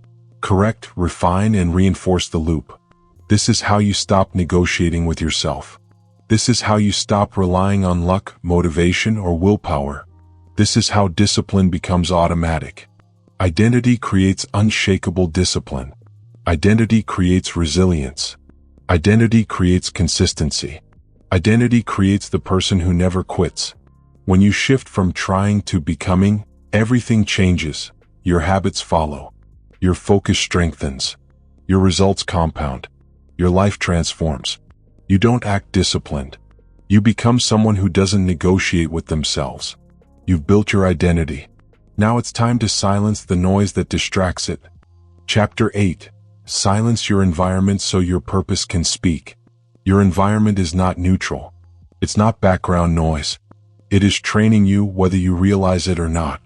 S1: Correct, refine, and reinforce the loop. This is how you stop negotiating with yourself. This is how you stop relying on luck, motivation, or willpower. This is how discipline becomes automatic. Identity creates unshakable discipline. Identity creates resilience. Identity creates consistency. Identity creates the person who never quits. When you shift from trying to becoming, everything changes. Your habits follow. Your focus strengthens. Your results compound. Your life transforms. You don't act disciplined. You become someone who doesn't negotiate with themselves. You've built your identity. Now it's time to silence the noise that distracts it. Chapter 8. Silence your environment so your purpose can speak. Your environment is not neutral. It's not background noise. It is training you whether you realize it or not.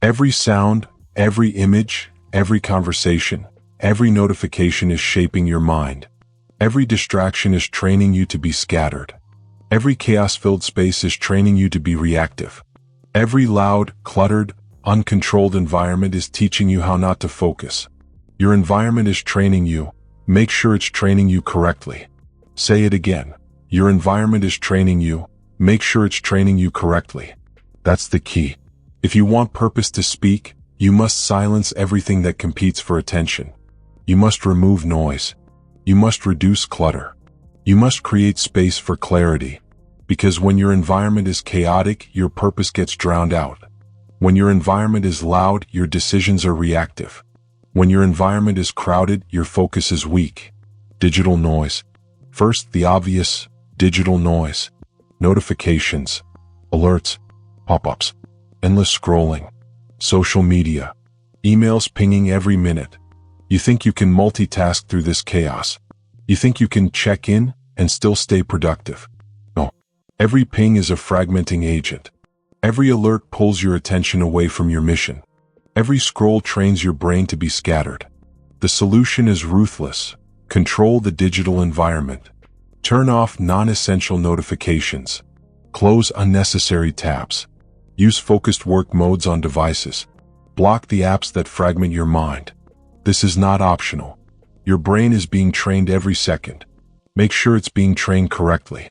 S1: Every sound, every image, every conversation, every notification is shaping your mind. Every distraction is training you to be scattered. Every chaos-filled space is training you to be reactive. Every loud, cluttered, uncontrolled environment is teaching you how not to focus. Your environment is training you. Make sure it's training you correctly. Say it again. Your environment is training you. Make sure it's training you correctly. That's the key. If you want purpose to speak, you must silence everything that competes for attention. You must remove noise. You must reduce clutter. You must create space for clarity. Because when your environment is chaotic, your purpose gets drowned out. When your environment is loud, your decisions are reactive. When your environment is crowded, your focus is weak. Digital noise. First, the obvious digital noise. Notifications, alerts, pop-ups, endless scrolling, social media, emails pinging every minute. You think you can multitask through this chaos. You think you can check in and still stay productive. No. Every ping is a fragmenting agent. Every alert pulls your attention away from your mission. Every scroll trains your brain to be scattered. The solution is ruthless. Control the digital environment. Turn off non-essential notifications. Close unnecessary tabs. Use focused work modes on devices. Block the apps that fragment your mind. This is not optional. Your brain is being trained every second. Make sure it's being trained correctly.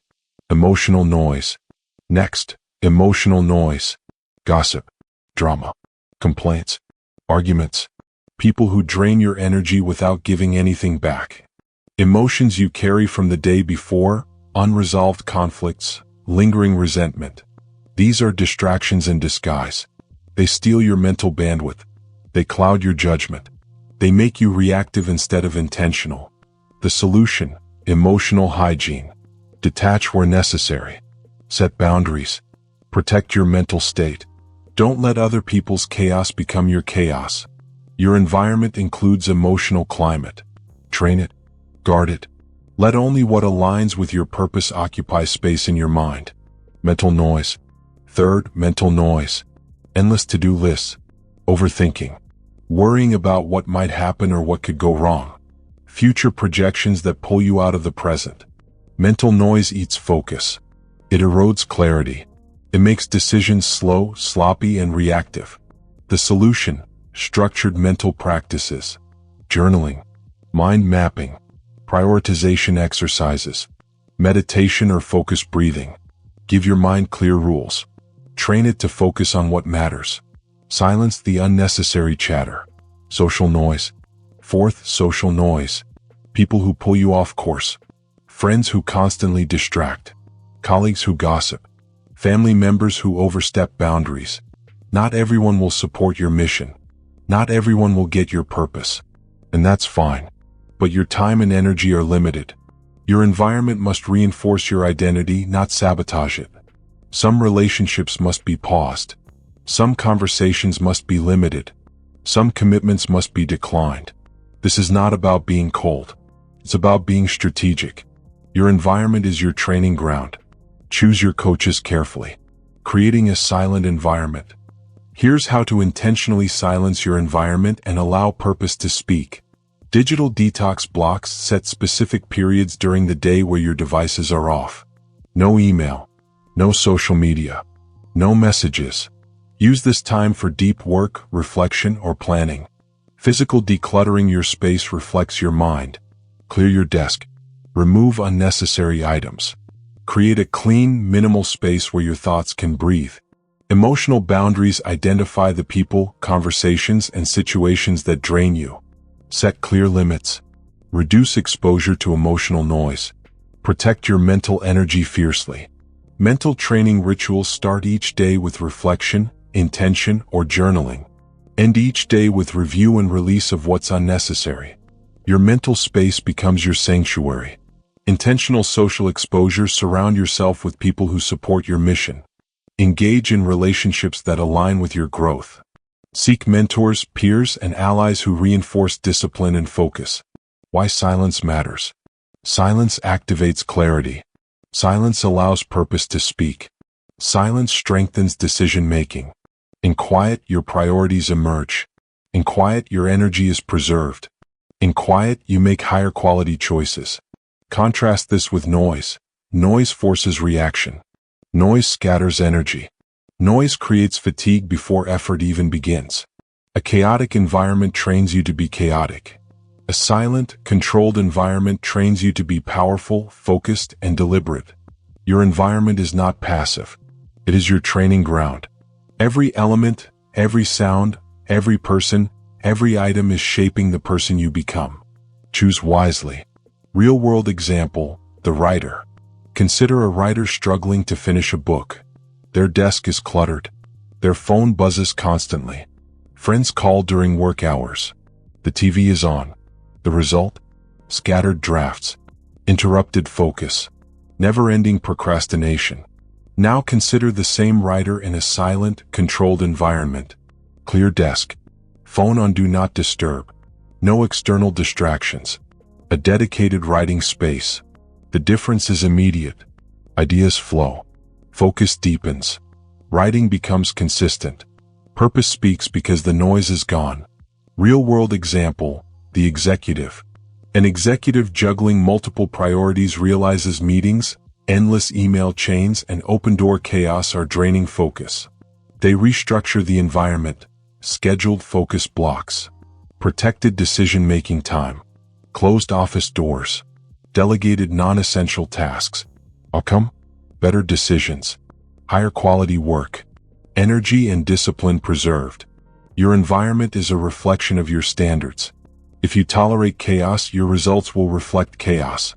S1: Emotional noise. Next, emotional noise. Gossip, drama, complaints, arguments. People who drain your energy without giving anything back. Emotions you carry from the day before, unresolved conflicts, lingering resentment. These are distractions in disguise. They steal your mental bandwidth. They cloud your judgment. They make you reactive instead of intentional. The solution: emotional hygiene. Detach where necessary. Set boundaries. Protect your mental state. Don't let other people's chaos become your chaos. Your environment includes emotional climate. Train it. Guard it. Let only what aligns with your purpose occupy space in your mind. Mental noise. Third, mental noise. Endless to-do lists. Overthinking. Worrying about what might happen or what could go wrong. Future projections that pull you out of the present. Mental noise eats focus. It erodes clarity. It makes decisions slow, sloppy, and reactive. The solution: structured mental practices. Journaling. Mind mapping. Prioritization exercises. Meditation or focused breathing. Give your mind clear rules. Train it to focus on what matters. Silence the unnecessary chatter. Social noise. Fourth, social noise. People who pull you off course. Friends who constantly distract. Colleagues who gossip. Family members who overstep boundaries. Not everyone will support your mission. Not everyone will get your purpose. And that's fine. But your time and energy are limited. Your environment must reinforce your identity, not sabotage it. Some relationships must be paused. Some conversations must be limited. Some commitments must be declined. This is not about being cold. It's about being strategic. Your environment is your training ground. Choose your coaches carefully. Creating a silent environment. Here's how to intentionally silence your environment and allow purpose to speak. Digital detox blocks. Set specific periods during the day where your devices are off. No email. No social media. No messages. Use this time for deep work, reflection, or planning. Physical decluttering. Your space reflects your mind. Clear your desk. Remove unnecessary items. Create a clean, minimal space where your thoughts can breathe. Emotional boundaries. Identify the people, conversations, and situations that drain you. Set clear limits. Reduce exposure to emotional noise. Protect your mental energy fiercely. Mental training rituals. Start each day with reflection, intention, or journaling. End each day with review and release of what's unnecessary. Your mental space becomes your sanctuary. Intentional social exposure. Surround yourself with people who support your mission. Engage in relationships that align with your growth. Seek mentors, peers, and allies who reinforce discipline and focus. Why silence matters. Silence activates clarity. Silence allows purpose to speak. Silence strengthens decision-making. In quiet, your priorities emerge. In quiet, your energy is preserved. In quiet, you make higher quality choices. Contrast this with noise. Noise forces reaction. Noise scatters energy. Noise creates fatigue before effort even begins. A chaotic environment trains you to be chaotic. A silent, controlled environment trains you to be powerful, focused, and deliberate. Your environment is not passive. It is your training ground. Every element, every sound, every person, every item is shaping the person you become. Choose wisely. Real-world example: the writer. Consider a writer struggling to finish a book. Their desk is cluttered. Their phone buzzes constantly. Friends call during work hours. The TV is on. The result? Scattered drafts, interrupted focus, never-ending procrastination. Now consider the same writer in a silent, controlled environment. Clear desk. Phone on Do Not Disturb. No external distractions. A dedicated writing space. The difference is immediate. Ideas flow. Focus deepens. Writing becomes consistent. Purpose speaks because the noise is gone. Real-world example, the executive. An executive juggling multiple priorities realizes meetings, endless email chains, and open-door chaos are draining focus. They restructure the environment, scheduled focus blocks, protected decision-making time, closed office doors, delegated non-essential tasks. Outcome? Better decisions, higher quality work, energy and discipline preserved. Your environment is a reflection of your standards. If you tolerate chaos, your results will reflect chaos.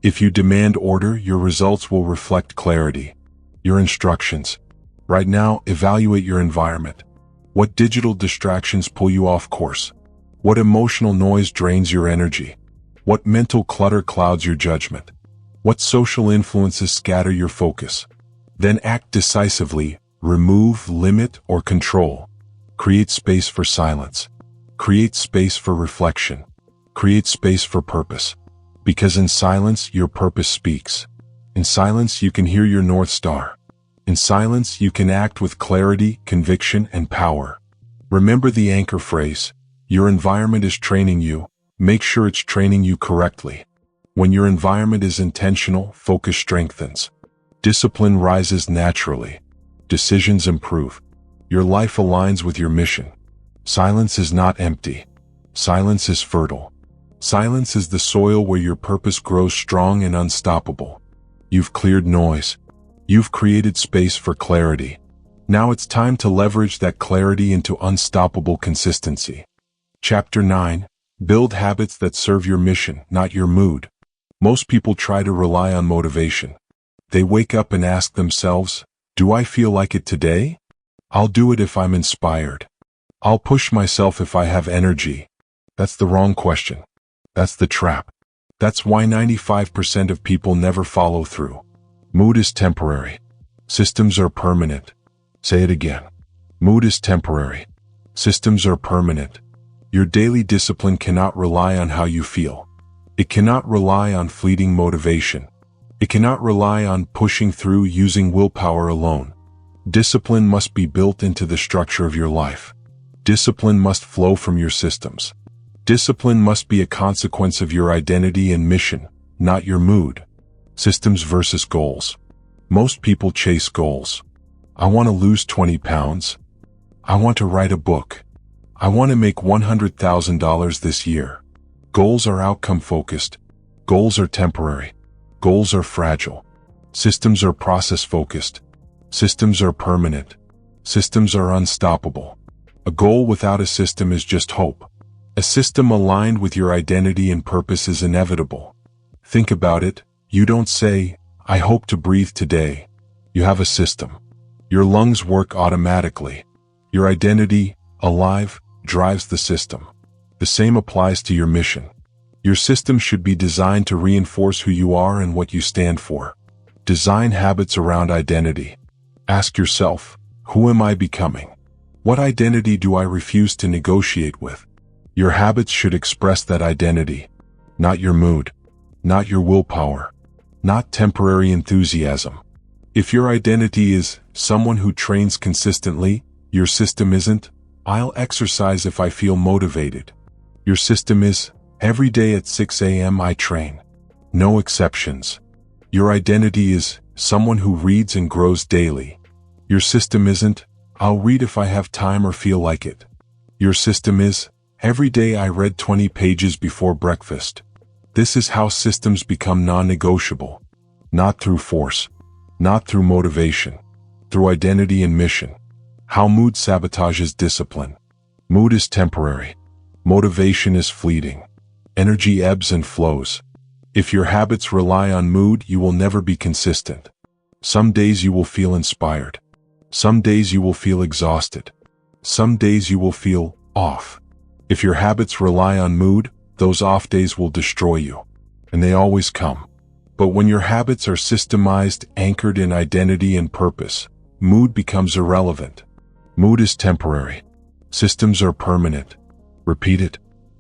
S1: If you demand order, your results will reflect clarity. Your instructions. Right now, evaluate your environment. What digital distractions pull you off course? What emotional noise drains your energy? What mental clutter clouds your judgment? What social influences scatter your focus? Then act decisively, remove, limit, or control. Create space for silence. Create space for reflection. Create space for purpose. Because in silence, your purpose speaks. In silence, you can hear your North Star. In silence, you can act with clarity, conviction, and power. Remember the anchor phrase, your environment is training you. Make sure it's training you correctly. When your environment is intentional, focus strengthens. Discipline rises naturally. Decisions improve. Your life aligns with your mission. Silence is not empty. Silence is fertile. Silence is the soil where your purpose grows strong and unstoppable. You've cleared noise. You've created space for clarity. Now it's time to leverage that clarity into unstoppable consistency. Chapter 9. Build habits that serve your mission, not your mood. Most people try to rely on motivation. They wake up and ask themselves, do I feel like it today? I'll do it if I'm inspired. I'll push myself if I have energy. That's the wrong question. That's the trap. That's why 95% of people never follow through. Mood is temporary. Systems are permanent. Say it again. Mood is temporary. Systems are permanent. Your daily discipline cannot rely on how you feel. It cannot rely on fleeting motivation. It cannot rely on pushing through using willpower alone. Discipline must be built into the structure of your life. Discipline must flow from your systems. Discipline must be a consequence of your identity and mission, not your mood. Systems versus goals. Most people chase goals. I want to lose 20 pounds. I want to write a book. I want to make $100,000 this year. Goals are outcome-focused. Goals are temporary. Goals are fragile. Systems are process-focused. Systems are permanent. Systems are unstoppable. A goal without a system is just hope. A system aligned with your identity and purpose is inevitable. Think about it. You don't say, I hope to breathe today. You have a system. Your lungs work automatically. Your identity, alive, drives the system. The same applies to your mission. Your system should be designed to reinforce who you are and what you stand for. Design habits around identity. Ask yourself, who am I becoming? What identity do I refuse to negotiate with? Your habits should express that identity, not your mood, not your willpower, not temporary enthusiasm. If your identity is someone who trains consistently, your system isn't, I'll exercise if I feel motivated. Your system is, every day at 6 a.m. I train. No exceptions. Your identity is someone who reads and grows daily. Your system isn't, I'll read if I have time or feel like it. Your system is, every day I read 20 pages before breakfast. This is how systems become non-negotiable. Not through force. Not through motivation. Through identity and mission. How mood sabotages discipline. Mood is temporary. Motivation is fleeting. Energy ebbs and flows. If your habits rely on mood, you will never be consistent. Some days you will feel inspired. Some days you will feel exhausted. Some days you will feel off. If your habits rely on mood, those off days will destroy you. And they always come. But when your habits are systemized, anchored in identity and purpose, mood becomes irrelevant. Mood is temporary. Systems are permanent. Repeat it.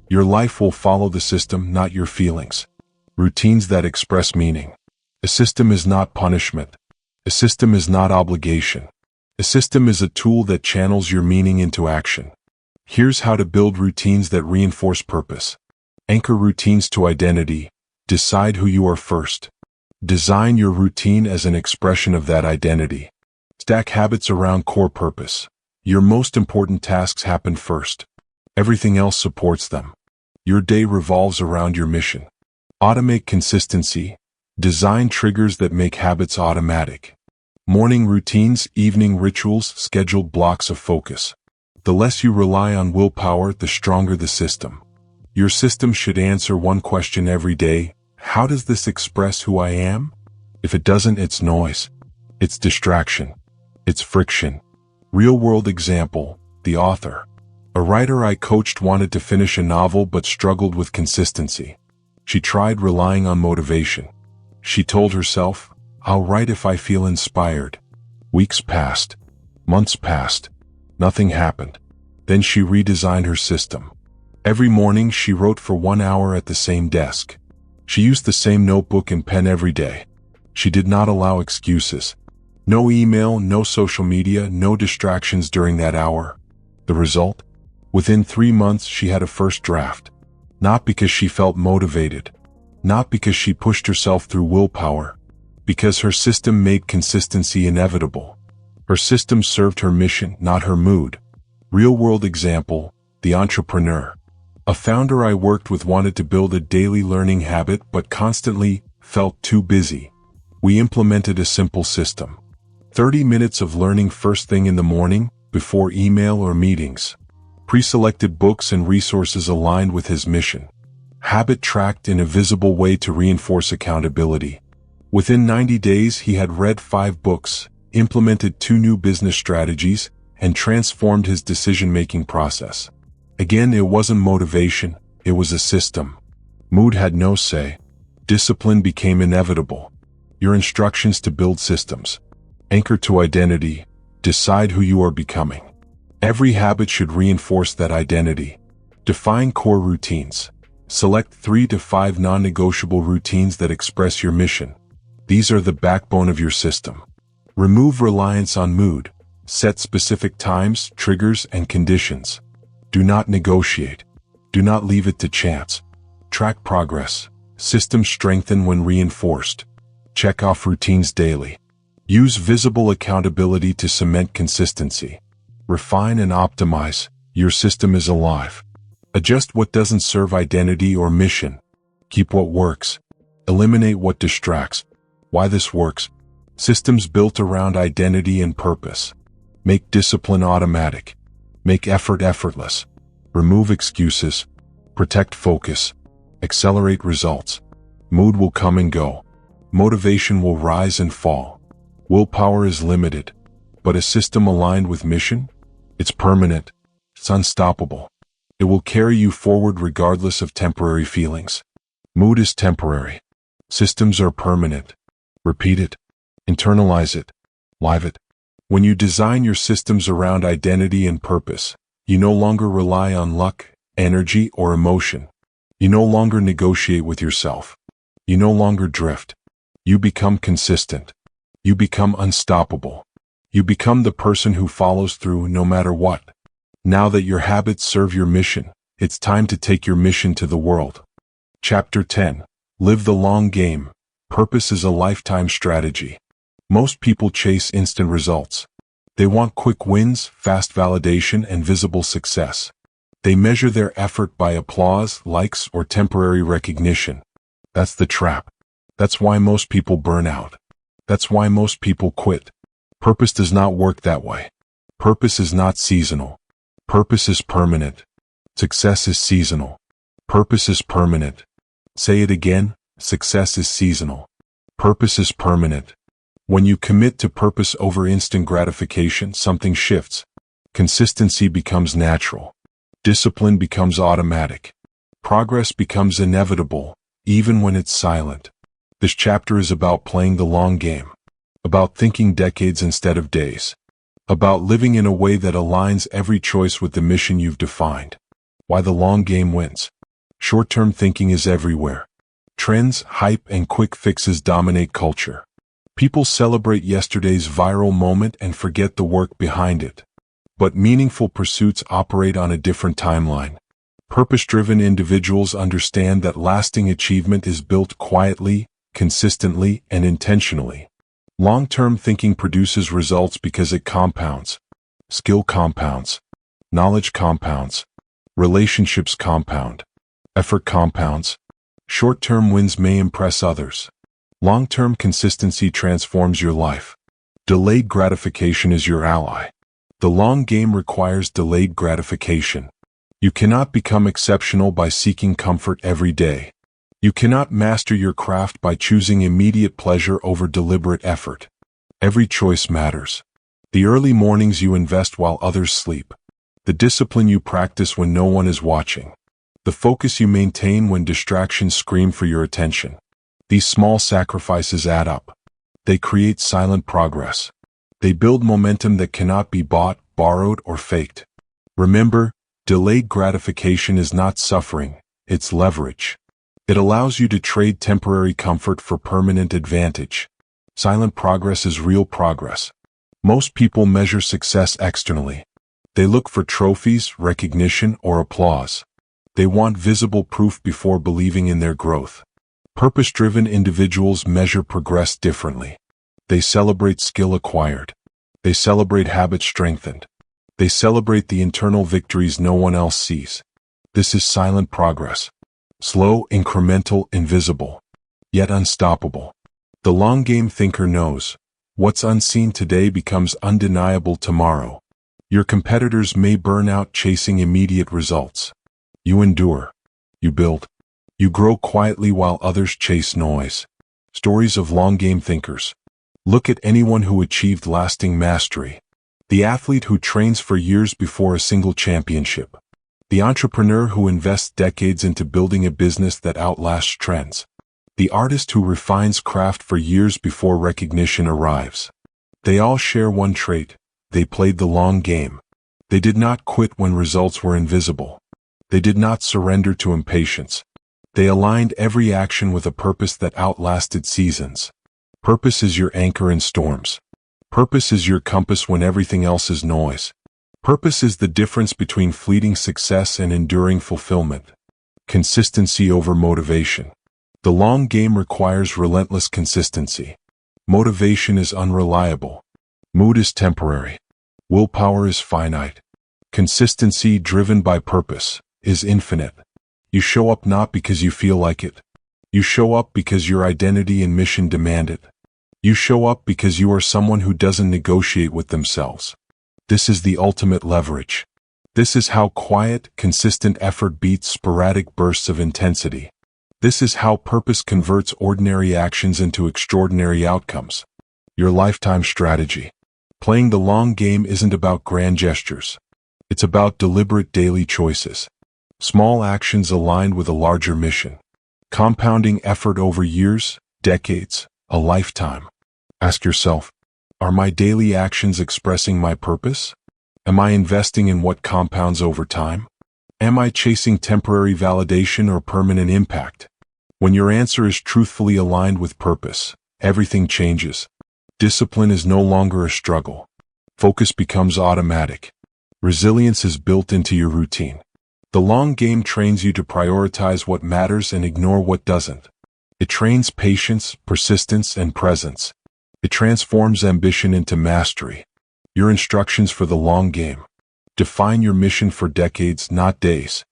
S1: Your life will follow the system, not your feelings. Routines that express meaning. A system is not punishment. A system is not obligation. A system is a tool that channels your meaning into action. Here's how to build routines that reinforce purpose. Anchor routines to identity. Decide who you are first. Design your routine as an expression of that identity. Stack habits around core purpose. Your most important tasks happen first. Everything else supports them. Your day revolves around your mission. Automate consistency. Design triggers that make habits automatic. Morning routines, evening rituals, scheduled blocks of focus. The less you rely on willpower, the stronger the system. Your system should answer one question every day. How does this express who I am? If it doesn't, it's noise. It's distraction. It's friction. Real-world example, the author. A writer I coached wanted to finish a novel but struggled with consistency. She tried relying on motivation. She told herself, I'll write if I feel inspired. Weeks passed. Months passed. Nothing happened. Then she redesigned her system. Every morning she wrote for 1 hour at the same desk. She used the same notebook and pen every day. She did not allow excuses. No email, no social media, no distractions during that hour. The result? Within 3 months she had a first draft. Not because she felt motivated. Not because she pushed herself through willpower. Because her system made consistency inevitable. Her system served her mission, not her mood. Real-world example, the entrepreneur. A founder I worked with wanted to build a daily learning habit but constantly felt too busy. We implemented a simple system. 30 minutes of learning first thing in the morning, before email or meetings. Pre-selected books and resources aligned with his mission. Habit tracked in a visible way to reinforce accountability. Within 90 days he had read 5 books, implemented 2 new business strategies, and transformed his decision-making process. Again, it wasn't motivation, it was a system. Mood had no say. Discipline became inevitable. Your instructions to build systems. Anchor to identity. Decide who you are becoming. Every habit should reinforce that identity. Define core routines. Select 3 to 5 non-negotiable routines that express your mission. These are the backbone of your system. Remove reliance on mood. Set specific times, triggers, and conditions. Do not negotiate. Do not leave it to chance. Track progress. Systems strengthen when reinforced. Check off routines daily. Use visible accountability to cement consistency. Refine and optimize. Your system is alive. Adjust what doesn't serve identity or mission. Keep what works. Eliminate what distracts. Why this works? Systems built around identity and purpose. Make discipline automatic. Make effort effortless. Remove excuses. Protect focus. Accelerate results. Mood will come and go. Motivation will rise and fall. Willpower is limited. But a system aligned with mission? It's permanent. It's unstoppable. It will carry you forward regardless of temporary feelings. Mood is temporary. Systems are permanent. Repeat it. Internalize it. Live it. When you design your systems around identity and purpose, you no longer rely on luck, energy, or emotion. You no longer negotiate with yourself. You no longer drift. You become consistent. You become unstoppable. You become the person who follows through no matter what. Now that your habits serve your mission, it's time to take your mission to the world. Chapter 10. Live the long game. Purpose is a lifetime strategy. Most people chase instant results. They want quick wins, fast validation, and visible success. They measure their effort by applause, likes, or temporary recognition. That's the trap. That's why most people burn out. That's why most people quit. Purpose does not work that way. Purpose is not seasonal. Purpose is permanent. Success is seasonal. Purpose is permanent. Say it again, success is seasonal. Purpose is permanent. When you commit to purpose over instant gratification, something shifts. Consistency becomes natural. Discipline becomes automatic. Progress becomes inevitable, even when it's silent. This chapter is about playing the long game, about thinking decades instead of days, about living in a way that aligns every choice with the mission you've defined. Why the long game wins. Short-term thinking is everywhere. Trends, hype, and quick fixes dominate culture. People celebrate yesterday's viral moment and forget the work behind it. But meaningful pursuits operate on a different timeline. Purpose-driven individuals understand that lasting achievement is built quietly, consistently, and intentionally. Long-term thinking produces results because it compounds. Skill compounds. Knowledge compounds. Relationships compound. Effort compounds. Short-term wins may impress others. Long-term consistency transforms your life. Delayed gratification is your ally. The long game requires delayed gratification. You cannot become exceptional by seeking comfort every day. You cannot master your craft by choosing immediate pleasure over deliberate effort. Every choice matters. The early mornings you invest while others sleep. The discipline you practice when no one is watching. The focus you maintain when distractions scream for your attention. These small sacrifices add up. They create silent progress. They build momentum that cannot be bought, borrowed, or faked. Remember, delayed gratification is not suffering, it's leverage. It allows you to trade temporary comfort for permanent advantage. Silent progress is real progress. Most people measure success externally. They look for trophies, recognition, or applause. They want visible proof before believing in their growth. Purpose-driven individuals measure progress differently. They celebrate skill acquired. They celebrate habits strengthened. They celebrate the internal victories no one else sees. This is silent progress. Slow, incremental, invisible, yet unstoppable. The long-game thinker knows, what's unseen today becomes undeniable tomorrow. Your competitors may burn out chasing immediate results. You endure. You build. You grow quietly while others chase noise. Stories of long-game thinkers. Look at anyone who achieved lasting mastery. The athlete who trains for years before a single championship. The entrepreneur who invests decades into building a business that outlasts trends. The artist who refines craft for years before recognition arrives. They all share one trait. They played the long game. They did not quit when results were invisible. They did not surrender to impatience. They aligned every action with a purpose that outlasted seasons. Purpose is your anchor in storms. Purpose is your compass when everything else is noise. Purpose is the difference between fleeting success and enduring fulfillment. Consistency over motivation. The long game requires relentless consistency. Motivation is unreliable. Mood is temporary. Willpower is finite. Consistency driven by purpose is infinite. You show up not because you feel like it. You show up because your identity and mission demand it. You show up because you are someone who doesn't negotiate with themselves. This is the ultimate leverage. This is how quiet, consistent effort beats sporadic bursts of intensity. This is how purpose converts ordinary actions into extraordinary outcomes. Your lifetime strategy. Playing the long game isn't about grand gestures. It's about deliberate daily choices. Small actions aligned with a larger mission. Compounding effort over years, decades, a lifetime. Ask yourself, are my daily actions expressing my purpose? Am I investing in what compounds over time? Am I chasing temporary validation or permanent impact? When your answer is truthfully aligned with purpose, everything changes. Discipline is no longer a struggle. Focus becomes automatic. Resilience is built into your routine. The long game trains you to prioritize what matters and ignore what doesn't. It trains patience, persistence, and presence. It transforms ambition into mastery. Your instructions for the long game. Define your mission for decades, not days.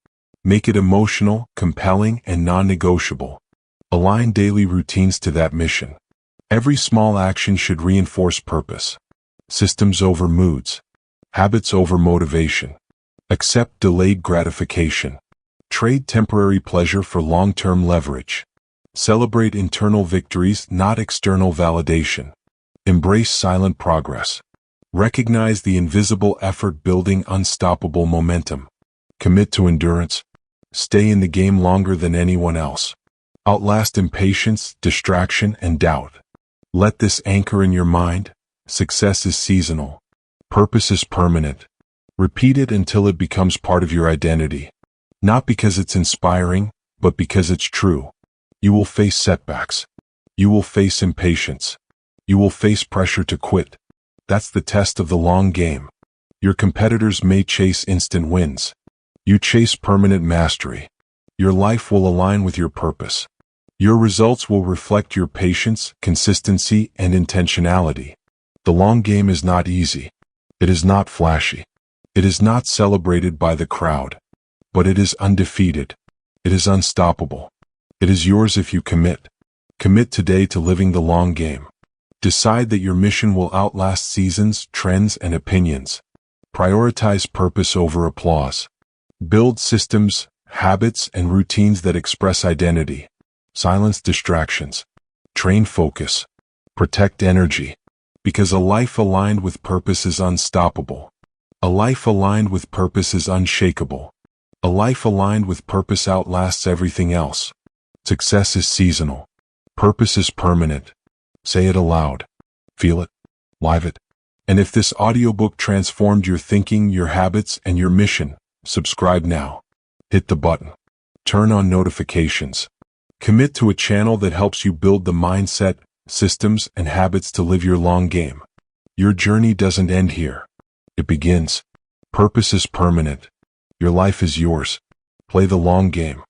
S1: Make it emotional, compelling, and non-negotiable. Align daily routines to that mission. Every small action should reinforce purpose. Systems over moods. Habits over motivation. Accept delayed gratification. Trade temporary pleasure for long-term leverage. Celebrate internal victories, not external validation. Embrace silent progress. Recognize the invisible effort building unstoppable momentum. Commit to endurance. Stay in the game longer than anyone else. Outlast impatience, distraction, and doubt. Let this anchor in your mind. Success is seasonal. Purpose is permanent. Repeat it until it becomes part of your identity. Not because it's inspiring, but because it's true. You will face setbacks. You will face impatience. You will face pressure to quit. That's the test of the long game. Your competitors may chase instant wins. You chase permanent mastery. Your life will align with your purpose. Your results will reflect your patience, consistency, and intentionality. The long game is not easy. It is not flashy. It is not celebrated by the crowd. But it is undefeated. It is unstoppable. It is yours if you commit. Commit today to living the long game. Decide that your mission will outlast seasons, trends, and opinions. Prioritize purpose over applause. Build systems, habits, and routines that express identity. Silence distractions. Train focus. Protect energy. Because a life aligned with purpose is unstoppable. A life aligned with purpose is unshakable. A life aligned with purpose outlasts everything else. Success is seasonal. Purpose is permanent. Say it aloud. Feel it. Live it. And if this audiobook transformed your thinking, your habits, and your mission, subscribe now. Hit the button. Turn on notifications. Commit to a channel that helps you build the mindset, systems, and habits to live your long game. Your journey doesn't end here. It begins. Purpose is permanent. Your life is yours. Play the long game.